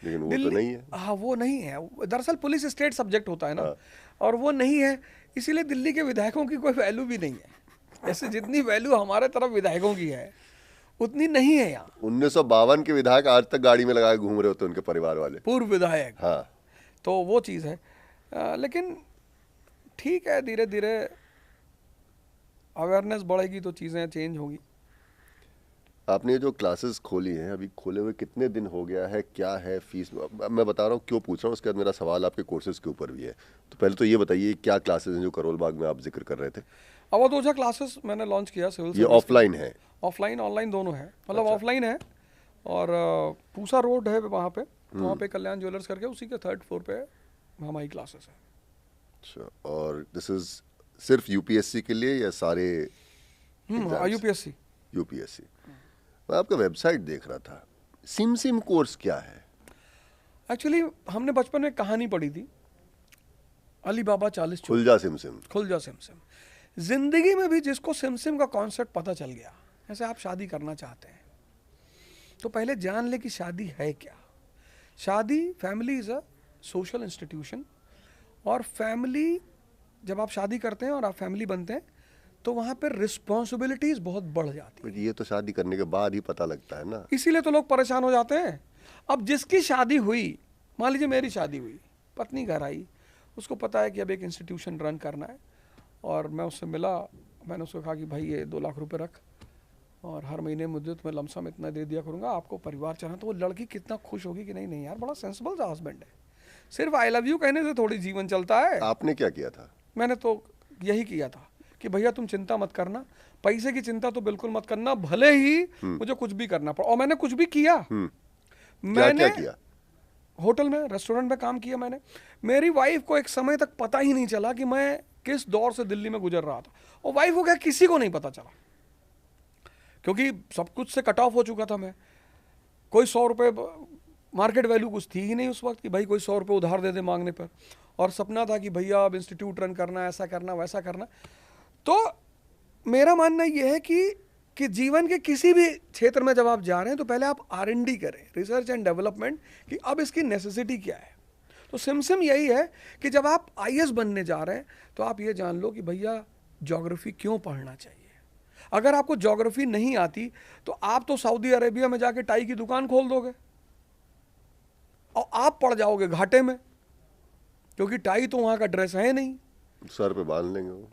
लेकिन वो तो नहीं है।
हाँ, वो नहीं है। दरअसल पुलिस स्टेट सब्जेक्ट होता है ना,
हाँ।
और वो नहीं है, इसीलिए दिल्ली के विधायकों की कोई वैल्यू भी नहीं है। ऐसे जितनी वैल्यू हमारे तरफ विधायकों की है उतनी नहीं है यहाँ।
1952 के विधायक आज तक गाड़ी में लगा के घूम रहे होते उनके परिवार वाले,
पूर्व विधायक।
हाँ।
तो वो चीज़ है। लेकिन ठीक है, धीरे धीरे अवेयरनेस बढ़ेगी तो चीज़ें चेंज होगी।
आपने जो क्लासेस खोली हैं, अभी खोले हुए कितने दिन हो गया है, क्या है फीस? मैं बता रहा हूँ क्यों पूछ रहा हूँ, उसके बाद मेरा सवाल आपके कोर्सेज के ऊपर भी है। तो पहले तो ये बताइए क्या क्लासेस हैं जो करोल बाग में आप जिक्र कर रहे थे?
अवधोजा क्लासेस मैंने लॉन्च किया सिविल
ये ऑफलाइन है?
ऑफलाइन ऑनलाइन दोनों है, मतलब
अच्छा।
ऑफलाइन है और पूसा रोड है वहाँ पे कल्याण ज्वेलर्स करके, उसी के 3rd फ्लोर पे हमारी क्लासेस है।
अच्छा, और दिस इज सिर्फ यूपीएससी के लिए या सारे?
यूपीएससी।
यूपीएससी। मैं आपका वेबसाइट देख रहा था, सिम कोर्स क्या है?
एक्चुअली हमने बचपन में कहानी पढ़ी थी, अली बाबा 40
खुल जा सिम।
खुल जा सिम। जिंदगी में भी जिसको सिम का कॉन्सेप्ट पता चल गया, जैसे आप शादी करना चाहते हैं तो पहले जान ले कि शादी है क्या। शादी, family is a social institution, और फैमिली, जब आप शादी करते हैं और आप फैमिली बनते हैं तो वहाँ पर रिस्पॉन्सिबिलिटीज बहुत बढ़ जाती है।
ये तो शादी करने के बाद ही पता लगता है ना,
इसीलिए तो लोग परेशान हो जाते हैं। अब जिसकी शादी हुई, मान लीजिए मेरी शादी हुई, पत्नी घर आई, उसको पता है कि अब एक इंस्टीट्यूशन रन करना है, और मैं उससे मिला, मैंने उसको कहा कि भाई ये 2 लाख रुपए रख और हर महीने मुझे तुम्हें लमसम इतना दे दिया करूँगा, आपको परिवार चलाना। तो वो लड़की कितना खुश होगी कि नहीं यार, बड़ा सेंसिबल सा हस्बैंड है। सिर्फ आई लव यू कहने से थोड़ी जीवन चलता है।
आपने क्या किया था?
मैंने तो यही किया था कि भैया तुम चिंता मत करना, पैसे की चिंता तो बिल्कुल मत करना, भले ही मुझे कुछ भी करना पड़ा। और मैंने कुछ भी किया। मैंने
क्या किया?
होटल में, रेस्टोरेंट में काम किया मैंने। मेरी वाइफ को एक समय तक पता ही नहीं चला कि मैं किस दौर से दिल्ली में गुजर रहा था, और वाइफ को क्या किसी को नहीं पता चला, क्योंकि सब कुछ से कट ऑफ हो चुका था मैं। कोई 100 रुपये मार्केट वैल्यू कुछ थी ही नहीं उस वक्त कि भाई कोई 100 रुपये उधार दे दे मांगने पर, और सपना था कि भैया अब इंस्टीट्यूट रन करना, ऐसा करना वैसा करना। तो मेरा मानना यह है कि जीवन के किसी भी क्षेत्र में जब आप जा रहे हैं तो पहले आप R&D करें, रिसर्च एंड डेवलपमेंट, कि अब इसकी नेसेसिटी क्या है। तो सिम यही है कि जब आप IAS बनने जा रहे हैं तो आप ये जान लो कि भैया ज्योग्राफी क्यों पढ़ना चाहिए। अगर आपको ज्योग्राफी नहीं आती तो आप तो सऊदी अरेबिया में जाके टाई की दुकान खोल दोगे और आप पड़ जाओगे घाटे में, क्योंकि टाई तो वहाँ का ड्रेस है नहीं।
सर पे बांध लेंगे, वो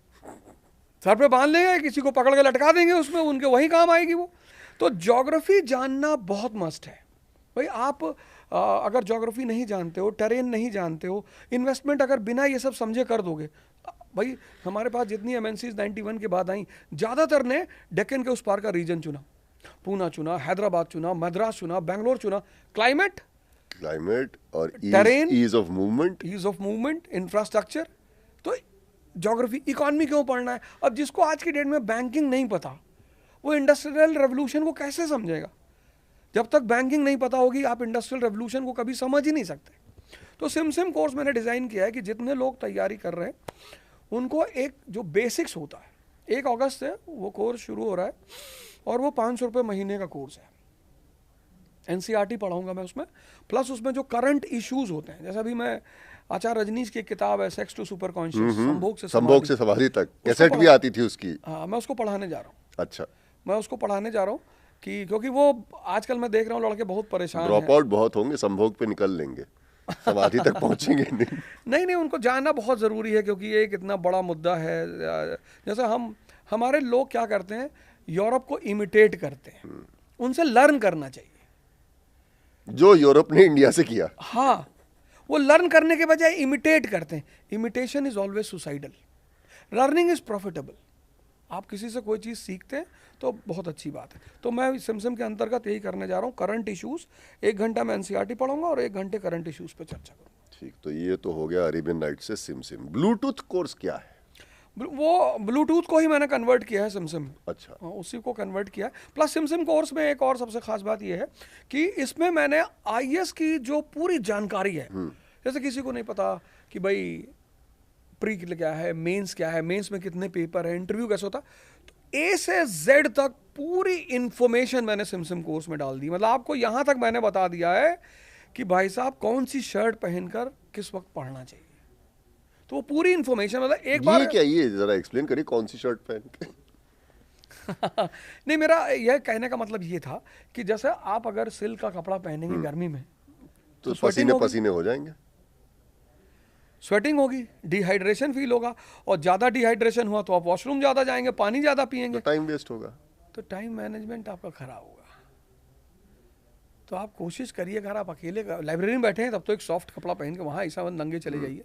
सर पे बांध लेंगे, किसी को पकड़ के लटका देंगे उसमें, उनके वही काम आएगी वो। तो ज्योग्राफी जानना बहुत मस्ट है भाई। आप अगर ज्योग्राफी नहीं जानते हो, टेरेन नहीं जानते हो, इन्वेस्टमेंट अगर बिना ये सब समझे कर दोगे, भाई हमारे पास जितनी MNCs 91 के बाद आई, ज़्यादातर ने डेक्कन के उस पार का रीजन चुना, पूना चुना, हैदराबाद चुना, मद्रास चुना, बेंगलोर चुना। क्लाइमेट
और
terrain,
ease of
movement, infrastructure. तो ज्योग्राफी, इकोनॉमी क्यों पढ़ना है? अब जिसको आज की डेट में बैंकिंग नहीं पता, वो इंडस्ट्रियल रेवोल्यूशन को कैसे समझेगा? जब तक बैंकिंग नहीं पता होगी आप इंडस्ट्रियल रेवोल्यूशन को कभी समझ ही नहीं सकते। तो सिम कोर्स मैंने डिज़ाइन किया है कि जितने लोग तैयारी कर रहे हैं उनको एक जो बेसिक्स होता है, 1 अगस्त से वो कोर्स शुरू हो रहा है, और वो 500 रुपये महीने का कोर्स है। NCERT पढ़ाऊंगा मैं उसमें, प्लस उसमें जो करंट इश्यूज होते हैं, जैसे अभी मैं आचार्य रजनीश की किताब है सेक्स टू सुपर कॉन्शियस, संभोग से
समाधि तक, कैसेट भी आती थी उसकी।
हाँ, मैं उसको पढ़ाने जा रहा हूँ।
अच्छा, मैं
उसको पढ़ाने जा रहा हूँ कि क्योंकि वो आजकल मैं देख रहा हूँ लड़के बहुत परेशान हैं।
ड्रॉप आउट बहुत होंगे, संभोग पे निकल लेंगे, समाधि तक पहुंचेंगे नहीं।
नहीं, उनको जानना बहुत ज़रूरी है, क्योंकि ये एक इतना बड़ा मुद्दा है। जैसे हमारे लोग क्या करते हैं, यूरोप को इमिटेट करते हैं, उनसे लर्न करना चाहिए
जो यूरोप ने इंडिया से किया।
हाँ, वो लर्न करने के बजाय इमिटेट करते हैं। Imitation is always suicidal, learning is profitable. आप किसी से कोई चीज़ सीखते हैं तो बहुत अच्छी बात है। तो मैं सिमसिम के अंतर्गत यही करने जा रहा हूँ, करंट इश्यूज़। 1 घंटा मैं एनसीईआरटी पढ़ूंगा और 1 घंटे करंट इश्यूज़ पे चर्चा करूँगा।
ठीक, तो ये तो हो गया अरेबियन नाइट से सिमसिम। ब्लूटूथ कोर्स क्या है?
वो ब्लूटूथ को ही मैंने कन्वर्ट किया है सिमसिम में।
अच्छा,
उसी को कन्वर्ट किया है। प्लस सिमसिम कोर्स में एक और सबसे खास बात ये है कि इसमें मैंने आईएएस की जो पूरी जानकारी है, जैसे किसी को नहीं पता कि भाई प्री क्या है, मेंस क्या है, मेंस में कितने पेपर है, इंटरव्यू कैसे होता, तो ए से जेड तक पूरी इंफॉर्मेशन मैंने सिमसिम कोर्स में डाल दी। मतलब आपको यहाँ तक मैंने बता दिया है कि भाई साहब कौन सी शर्ट पहनकर किस वक्त पढ़ना चाहिए। तो वो पूरी इंफॉर्मेशन, मतलब एक बार
ये क्या, ये जरा एक्सप्लेन करिए, कौन सी शर्ट पहन के?
नहीं, मेरा यह कहने का मतलब ये था कि जैसे आप अगर सिल्क का कपड़ा पहनेंगे गर्मी में
तो
sweating
पसीने
होगी।
पसीने हो जाएंगे।
स्वेटिंग होगी, डिहाइड्रेशन फील होगा, और ज़्यादा डिहाइड्रेशन हुआ तो आप वॉशरूम ज़्यादा जाएंगे, पानी ज़्यादा
तो
पिएंगे,
टाइम वेस्ट होगा।
तो टाइम मैनेजमेंट आपका खराब होगा। तो आप कोशिश करिए, अगर आप अकेले लाइब्रेरी में बैठे हैं तब तो एक सॉफ्ट कपड़ा पहन के वहाँ ऐसा नंगे चले जाइए,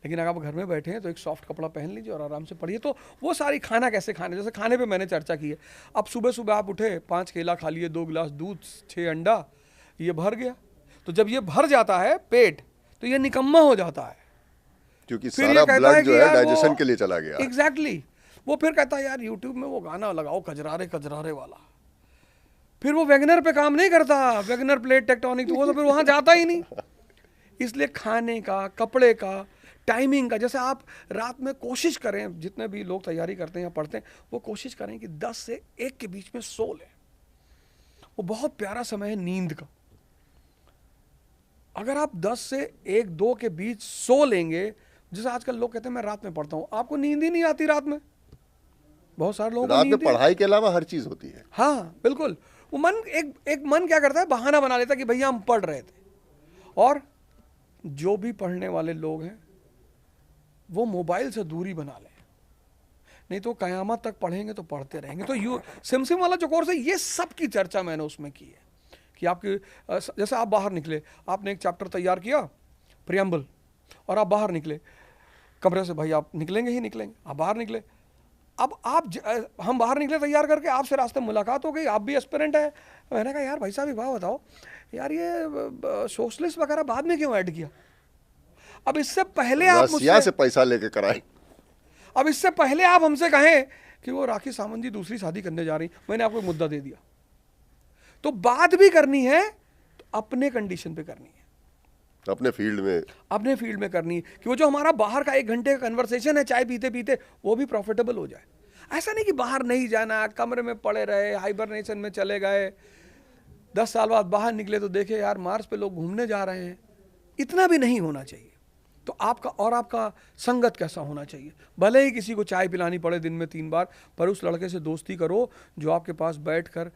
लेकिन अगर आप घर में बैठे हैं तो एक सॉफ्ट कपड़ा पहन लीजिए और आराम से पढ़िए। तो वो सारी खाना कैसे खाने, जैसे खाने पे मैंने चर्चा की है। अब सुबह सुबह आप उठे, 5 केला खा लिए, 2 गिलास दूध, 6 अंडा, ये भर गया। तो जब ये भर जाता है पेट, तो ये निकम्मा हो जाता है,
क्योंकि
फिर ये
सारा
कहता
ब्लड जो है
कि यार
डाइजेशन
वो-
के लिए चला गया।
एग्जैक्टली वो फिर कहता है यार यूट्यूब में वो गाना लगाओ कजरारे कजरारे वाला। फिर वो वैगनर पे काम नहीं करता, वैगनर प्लेट टेक्टोनिक, तो वो तो फिर वहां जाता ही नहीं। इसलिए खाने का, कपड़े का, टाइमिंग का, जैसे आप रात में कोशिश करें, जितने भी लोग तैयारी करते हैं या पढ़ते हैं, वो कोशिश करें कि 10 से 1 के बीच में सो लें। वो बहुत प्यारा समय है नींद का। अगर आप 10 से 1, 2 के बीच सो लेंगे, जैसे आजकल लोग कहते हैं मैं रात में पढ़ता हूं, आपको नींद ही नहीं आती रात में। बहुत सारे लोगों को
रात में
नींद ही-
पढ़ाई के अलावा हर चीज होती है।
हाँ बिल्कुल। वो मन एक मन क्या करता है, बहाना बना लेता है कि भैया हम पढ़ रहे थे। और जो भी पढ़ने वाले लोग हैं वो मोबाइल से दूरी बना लें, नहीं तो कयामत तक पढ़ेंगे तो पढ़ते रहेंगे। तो यू सिमसिम वाला जो कोर्स है, ये सब की चर्चा मैंने उसमें की है कि आपके जैसे आप बाहर निकले, आपने एक चैप्टर तैयार किया प्रियम्बल, और आप बाहर निकले कमरे से, भाई आप निकलेंगे ही निकलेंगे, आप बाहर निकले। अब हम बाहर निकले तैयार करके, आपसे रास्ते में मुलाकात हो गई, आप भी एस्पिरेंट है। मैंने कहा यार भाई साहब एक बात बताओ यार, ये सोशलिस्ट वगैरह बाद में क्यों ऐड किया? अब इससे पहले आप
रसिया से पैसा लेके कराए।
अब इससे पहले आप हमसे कहें कि वो राखी सावंत जी दूसरी शादी करने जा रही, मैंने आपको एक मुद्दा दे दिया। तो बात भी करनी है तो अपने कंडीशन पे करनी है,
अपने फील्ड में,
अपने फील्ड में करनी है, कि वो जो हमारा बाहर का 1 घंटे का कन्वर्सेशन है चाय पीते पीते, वो भी प्रॉफिटेबल हो जाए। ऐसा नहीं कि बाहर नहीं जाना, कमरे में पड़े रहे, हाइबरनेशन में चले गए, 10 साल बाद बाहर निकले तो देखे यार मार्स पे लोग घूमने जा रहे हैं। इतना भी नहीं होना चाहिए। तो आपका संगत कैसा होना चाहिए? भले ही किसी को चाय पिलानी पड़े दिन में 3 बार, पर उस लड़के से दोस्ती करो जो आपके पास बैठकर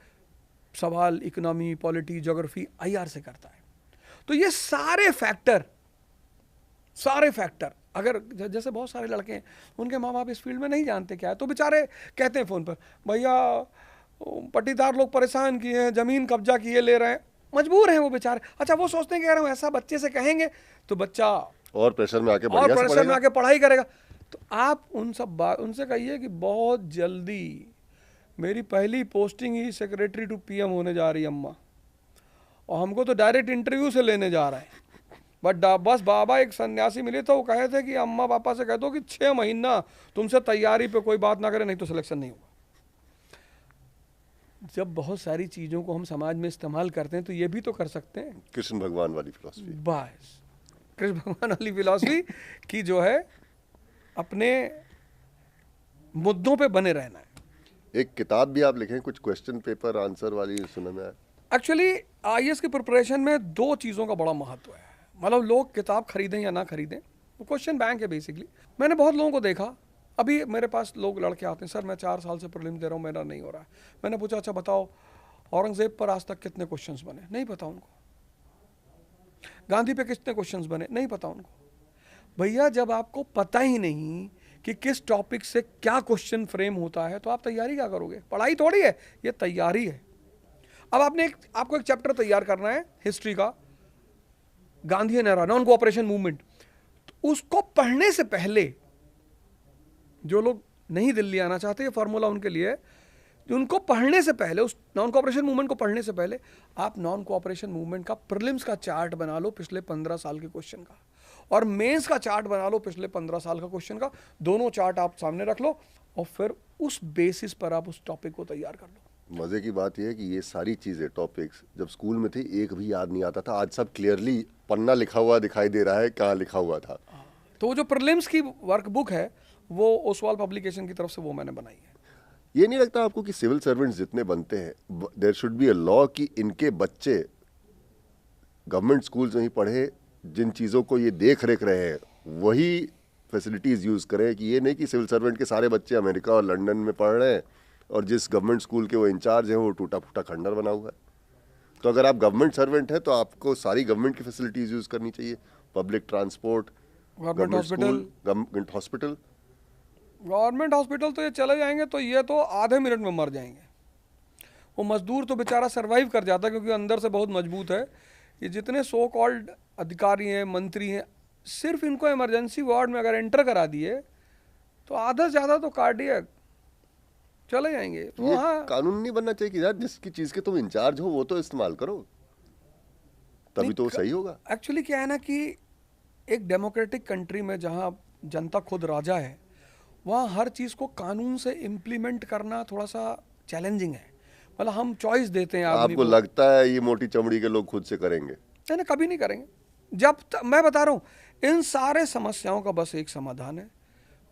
सवाल इकोनॉमी, पॉलिटी, ज्योग्राफी, आईआर से करता है। तो ये सारे फैक्टर अगर जैसे बहुत सारे लड़के हैं, उनके माँ बाप इस फील्ड में नहीं जानते क्या है, तो बेचारे कहते हैं फ़ोन पर, भैया पट्टीदार लोग परेशान किए हैं, ज़मीन कब्जा किए ले रहे हैं, मजबूर हैं वो बेचारे। अच्छा, वो सोचते हैं कि यार हम ऐसा बच्चे से कहेंगे तो बच्चा
और प्रेशर में आके
और
बढ़िया से
प्रेशर में
पढ़ेगा।
आके पढ़ाई करेगा। तो आप उनसे कहिए कि बहुत जल्दी मेरी पहली पोस्टिंग ही सेक्रेटरी टू पीएम होने जा रही है अम्मा, और हमको तो डायरेक्ट इंटरव्यू से लेने जा रहा है। बस बाबा एक सन्यासी मिले तो वो कहे थे कि अम्मा पापा से कह दो कि 6 महीना तुमसे तैयारी पे कोई बात ना करे, नहीं तो सिलेक्शन नहीं होगा। जब बहुत सारी चीज़ों को हम समाज में इस्तेमाल करते हैं तो ये भी तो कर सकते हैं।
कृष्ण भगवान वाली फिलॉसफी।
बस कृष्ण भगवान वाली फिलॉसफी की जो है अपने मुद्दों पे बने रहना है।
एक किताब भी आप लिखें, कुछ क्वेश्चन पेपर आंसर वाली, सुनने में आया।
एक्चुअली आईएएस की प्रिपरेशन में 2 चीज़ों का बड़ा महत्व है। मतलब लोग किताब खरीदें या ना खरीदें, वो क्वेश्चन बैंक है बेसिकली। मैंने बहुत लोगों को देखा, अभी मेरे पास लोग लड़के आते हैं, सर मैं 4 साल से प्रीलिम दे रहा हूँ, मेरा नहीं हो रहा है। मैंने पूछा अच्छा बताओ औरंगजेब पर आज तक कितने क्वेश्चंस बने? नहीं पता उनको। गांधी पे कितने क्वेश्चंस बने? नहीं पता उनको। भैया जब आपको पता ही नहीं कि किस टॉपिक से क्या क्वेश्चन फ्रेम होता है तो आप तैयारी क्या करोगे? पढ़ाई थोड़ी है, ये तैयारी है। अब आपको एक चैप्टर तैयार करना है हिस्ट्री का, Gandhi and era, non cooperation movement. तो उसको पढ़ने से पहले जो लोग नहीं दिल्ली आना चाहते, ये फार्मूला उनके लिए है। उनको पढ़ने से पहले, उस नॉन कोऑपरेशन मूवमेंट को पढ़ने से पहले आप नॉन कोऑपरेशन मूवमेंट का प्रीलिम्स का चार्ट बना लो पिछले 15 साल के क्वेश्चन का, और मेंस का चार्ट बना लो पिछले 15 साल का क्वेश्चन का। दोनों चार्ट आप सामने रख लो और फिर उस बेसिस पर आप उस टॉपिक को तैयार कर लो।
मजे की बात यह है कि ये सारी चीजें टॉपिक्स जब स्कूल में थी एक भी याद नहीं आता था, आज सब क्लियरली पन्ना लिखा हुआ दिखाई दे रहा है कहाँ लिखा हुआ था।
तो वो जो प्रीलिम्स की वर्कबुक है वो ओसवाल पब्लिकेशन की तरफ से वो मैंने बनाई है।
ये नहीं लगता आपको कि सिविल सर्वेंट्स जितने बनते हैं there should be a law कि इनके बच्चे गवर्नमेंट स्कूल्स में ही पढ़े, जिन चीज़ों को ये देख रेख रहे हैं वही फैसिलिटीज़ यूज़ करें, कि ये नहीं कि सिविल सर्वेंट के सारे बच्चे अमेरिका और लंदन में पढ़ रहे हैं और जिस गवर्नमेंट स्कूल के वो इंचार्ज हैं वो टूटा फूटा खंडर बना हुआ है। तो अगर आप गवर्नमेंट सर्वेंट हैं तो आपको सारी गवर्नमेंट की फैसिलिटीज़ यूज़ करनी चाहिए, public transport,
government hospital.
Government hospital.
Government hospital तो ये चले जाएंगे तो ये तो आधे मिनट में मर जाएंगे। वो मजदूर तो बेचारा सरवाइव कर जाता है क्योंकि अंदर से बहुत मजबूत है। ये जितने सो कॉल्ड अधिकारी हैं, मंत्री हैं, सिर्फ इनको इमरजेंसी वार्ड में अगर एंटर करा दिए तो आधा से ज़्यादा तो कार्डियक चले जाएंगे। तो
ये
वहाँ
कानून नहीं बनना चाहिए कि यार जिसकी चीज़ के तुम इंचार्ज हो वो तो इस्तेमाल करो, तभी तो सही होगा।
एक्चुअली क्या है ना कि एक डेमोक्रेटिक कंट्री में जहाँ जनता खुद राजा है वहाँ हर चीज़ को कानून से इम्प्लीमेंट करना थोड़ा सा चैलेंजिंग है। मतलब हम चॉइस देते हैं आदमी
आपको
को।
लगता है ये मोटी चमड़ी के लोग खुद से करेंगे?
नहीं, कभी नहीं करेंगे। जब तक मैं बता रहा हूँ इन सारे समस्याओं का बस एक समाधान है।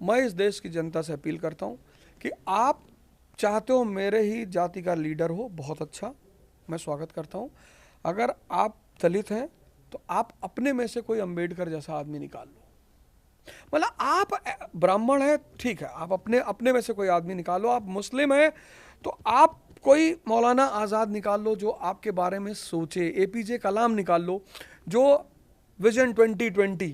मैं इस देश की जनता से अपील करता हूँ कि आप चाहते हो मेरे ही जाति का लीडर हो, बहुत अच्छा, मैं स्वागत करता हूँ। अगर आप दलित हैं तो आप अपने में से कोई अंबेडकर जैसा आदमी निकाल लो। मतलब आप ब्राह्मण है, ठीक है, आप अपने में से कोई आदमी निकालो। आप मुस्लिम है तो आप कोई मौलाना आज़ाद निकाल लो जो आपके बारे में सोचे। एपीजे कलाम निकाल लो जो विजन 2020,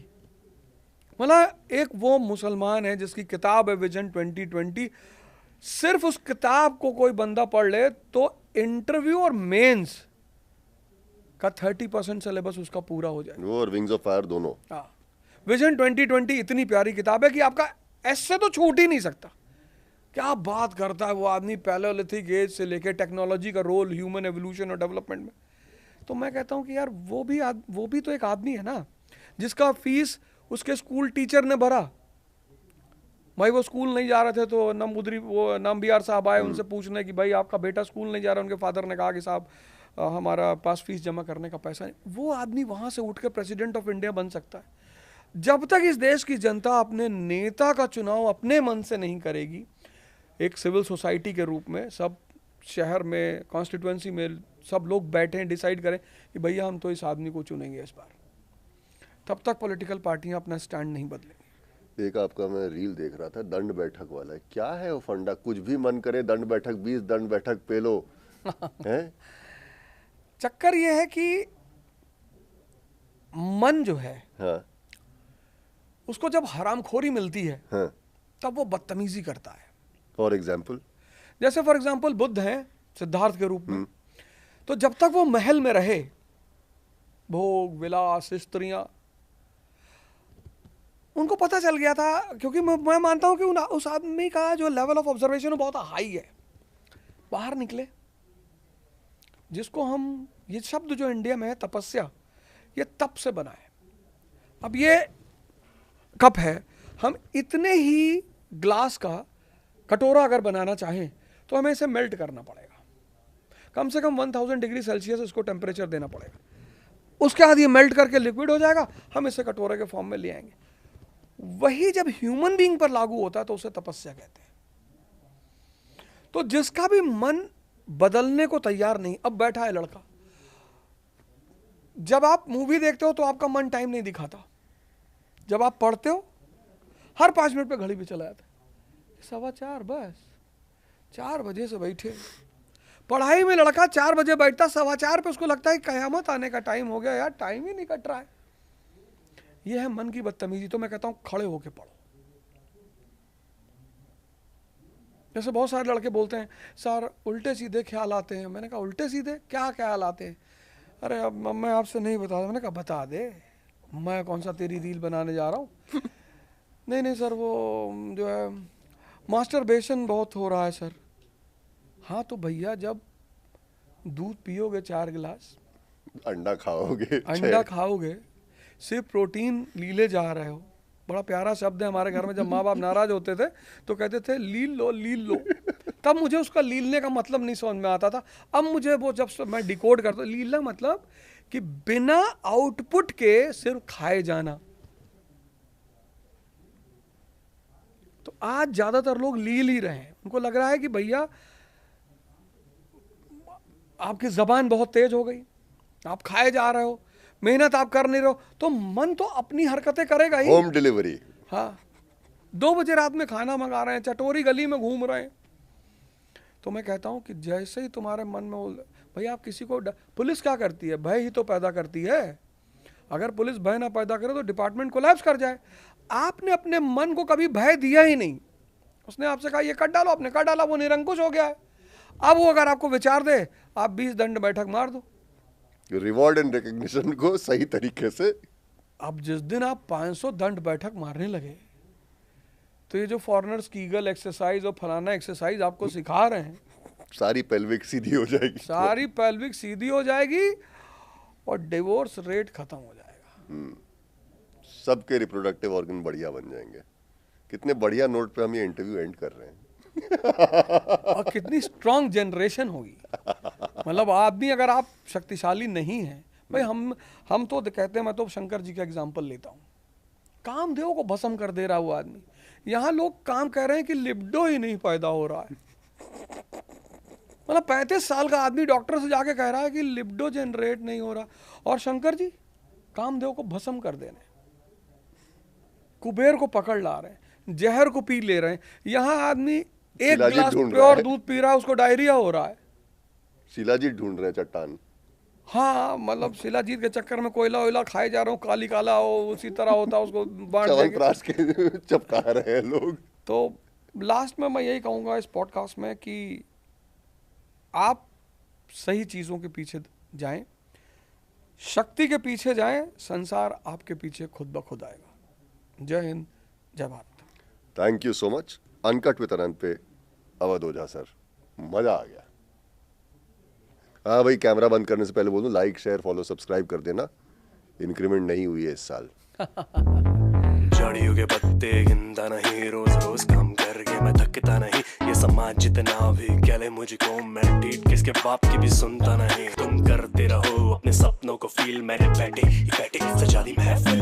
मतलब एक वो मुसलमान है जिसकी किताब है विजन 2020। सिर्फ उस किताब को कोई बंदा पढ़ ले तो इंटरव्यू और मेंस का 30% सिलेबस उसका पूरा हो जाए।
वो और विंग्स ऑफ फायर दोनों।
हाँ, विजन 2020 इतनी प्यारी किताब है कि आपका ऐसे तो छूट ही नहीं सकता। क्या बात करता है वो आदमी पैलेओलिथिक एज से लेके टेक्नोलॉजी का रोल ह्यूमन एवोल्यूशन और डेवलपमेंट में। तो मैं कहता हूँ कि यार वो भी तो एक आदमी है ना जिसका फीस उसके स्कूल टीचर ने भरा। भाई वो स्कूल नहीं जा रहे थे तो नंबियार साहब आए उनसे पूछने कि भाई आपका बेटा स्कूल नहीं जा रहा। उनके फादर ने कहा कि साहब हमारा पास फीस जमा करने का पैसा नहीं। वो आदमी वहाँ से उठ के प्रेसिडेंट ऑफ इंडिया बन सकता है। जब तक इस देश की जनता अपने नेता का चुनाव अपने मन से नहीं करेगी, एक सिविल सोसाइटी के रूप में सब शहर में कॉन्स्टिट्यूएंसी में सब लोग बैठें, डिसाइड करें कि भैया हम तो इस आदमी को चुनेंगे इस बार, तब तक पॉलिटिकल पार्टियां अपना स्टैंड नहीं बदलेंगी।
एक आपका मैं रील देख रहा था दंड बैठक वाला, क्या है वो फंडा, कुछ भी मन करे दंड बैठक 20 दंड बैठक पे लो है?
चक्कर ये है कि मन जो है
हाँ,
उसको जब हरामखोरी मिलती है
हाँ।
तब वो बदतमीजी करता है।
फॉर एग्जाम्पल,
जैसे फॉर एग्जाम्पल बुद्ध हैं सिद्धार्थ के रूप में, तो जब तक वो महल में रहे, भोग विलास स्त्रियां, उनको पता चल गया था, क्योंकि मैं मानता हूं कि उस आदमी का जो लेवल ऑफ ऑब्जर्वेशन है बहुत हाई है। बाहर निकले, जिसको हम ये शब्द जो इंडिया में है तपस्या, ये तप से बना है। अब ये कप है, हम इतने ही ग्लास का कटोरा अगर बनाना चाहें तो हमें इसे मेल्ट करना पड़ेगा, कम से कम 1000 डिग्री सेल्सियस इसको टेम्परेचर देना पड़ेगा। उसके बाद ये मेल्ट करके लिक्विड हो जाएगा, हम इसे कटोरे के फॉर्म में ले आएंगे। वही जब ह्यूमन बीइंग पर लागू होता है तो उसे तपस्या कहते हैं। तो जिसका भी मन बदलने को तैयार नहीं, अब बैठा है लड़का, जब आप मूवी देखते हो तो आपका मन टाइम नहीं दिखाता, जब आप पढ़ते हो हर 5 मिनट पे घड़ी पे चला जाता है, 4:15 बस 4 बजे से बैठे। पढ़ाई में लड़का 4 बजे बैठता, 4:15 पे उसको लगता है कयामत आने का टाइम हो गया, यार टाइम ही नहीं कट रहा है। यह है मन की बदतमीजी। तो मैं कहता हूं खड़े होके पढ़ो। जैसे बहुत सारे लड़के बोलते हैं सर उल्टे सीधे ख्याल आते हैं। मैंने कहा उल्टे सीधे क्या ख्याल आते हैं? अरे अब मैं आपसे नहीं बता, मैंने कहा बता दे, मैं कौन सा तेरी रील बनाने जा रहा हूँ। नहीं सर वो जो है मास्टरबेशन बहुत हो रहा है सर। हाँ तो भैया जब दूध पियोगे 4 गिलास,
अंडा खाओगे,
अंडा खाओगे, सिर्फ प्रोटीन लीले जा रहे हो। बड़ा प्यारा शब्द है हमारे घर में, जब माँ बाप नाराज होते थे तो कहते थे लील लो लील लो। तब मुझे उसका लीलने का मतलब नहीं समझ में आता था। अब मुझे वो जब मैं डिकोड करता हूँ, लीलना मतलब कि बिना आउटपुट के सिर्फ खाए जाना। तो आज ज्यादातर लोग लील ही रहे हैं। उनको लग रहा है कि भैया आपकी जबान बहुत तेज हो गई, आप खाए जा रहे हो, मेहनत आप कर नहीं रहे हो, तो मन तो अपनी हरकतें करेगा ही।
Home delivery.
हाँ, 2 बजे रात में खाना मंगा रहे हैं, चटोरी गली में घूम रहे हैं। तो मैं कहता हूं कि जैसे ही तुम्हारे मन में भाई, आप किसी को पुलिस क्या करती है? भय ही तो पैदा करती है। अगर पुलिस भय ना पैदा करे तो डिपार्टमेंट कोलैप्स कर जाए। आपने अपने मन को कभी भय दिया ही नहीं। उसने आपसे कहा ये कर डालो, आपने कर डाला, वो निरंकुश हो गया है। अब वो अगर आपको विचार दे, आप 20 दंड बैठक मार दो।
रिवॉर्ड एंड रिकग्निशन को सही तरीके से।
अब जिस दिन आप 500 दंड बैठक मारने लगे, तो ये जो फॉरेनर्स कीगल एक्सरसाइज और फलाना एक्सरसाइज आपको सिखा रहे हैं,
सारी पेल्विक सीधी हो जाएगी,
सारी पेल्विक सीधी हो जाएगी और डिवोर्स रेट खत्म हो जाएगा।
सबके रिप्रोडक्टिव ऑर्गन बढ़िया बन जाएंगे। कितने बढ़िया नोट पे हम ये इंटरव्यू एंड कर रहे हैं।
और कितनी स्ट्रांग जनरेशन होगी। मतलब आदमी अगर आप शक्तिशाली नहीं है भाई, हम तो कहते हैं, मैं तो शंकर जी का एग्जांपल लेता हूँ, कामदेव को भस्म कर दे रहा हुआ आदमी। यहाँ लोग काम कह रहे हैं कि लिबिडो ही नहीं पैदा हो रहा है। मतलब 35 साल का आदमी डॉक्टर से जाके कह रहा है कि लिबिडो जनरेट नहीं हो रहा, और शंकर जी कामदेव को भस्म कर दे रहे हैं, कुबेर को पकड़ ला रहे हैं, जहर को पी ले रहे हैं। यहाँ आदमी एक गिलास प्योर दूध पी रहा है, उसको डायरिया हो रहा है।
शिलाजीत ढूंढ रहे हैं, चट्टान।
हाँ, मतलब शिलाजीत के चक्कर में कोयला वोयला खाए जा रहा हूँ, काली काला हो उसी तरह होता, उसको बांट
के चपका रहे हैं लोग।
तो लास्ट में मैं यही कहूँगा इस पॉडकास्ट में कि आप सही चीज़ों के पीछे जाएं, शक्ति के पीछे जाएं, संसार आपके पीछे खुद ब खुद आएगा। जय हिंद, जय Bharat.
Thank you so much. Uncut with Anant पे अवध ओझा सर, मजा आ गया। हाँ भाई, कैमरा बंद करने से पहले बोल दूं, लाइक शेयर फॉलो सब्सक्राइब कर देना। इंक्रीमेंट नहीं हुई है इस साल।
झाड़ियों के पत्ते गिनता नहीं, रोज रोज काम करके मैं थकता नहीं। ये समाज जितना भी कह ले मुझको, मैं डीट किसके बाप की भी सुनता नहीं। तुम करते रहो अपने सपनों को फील, मैंने बैठे सजा दी महफिल।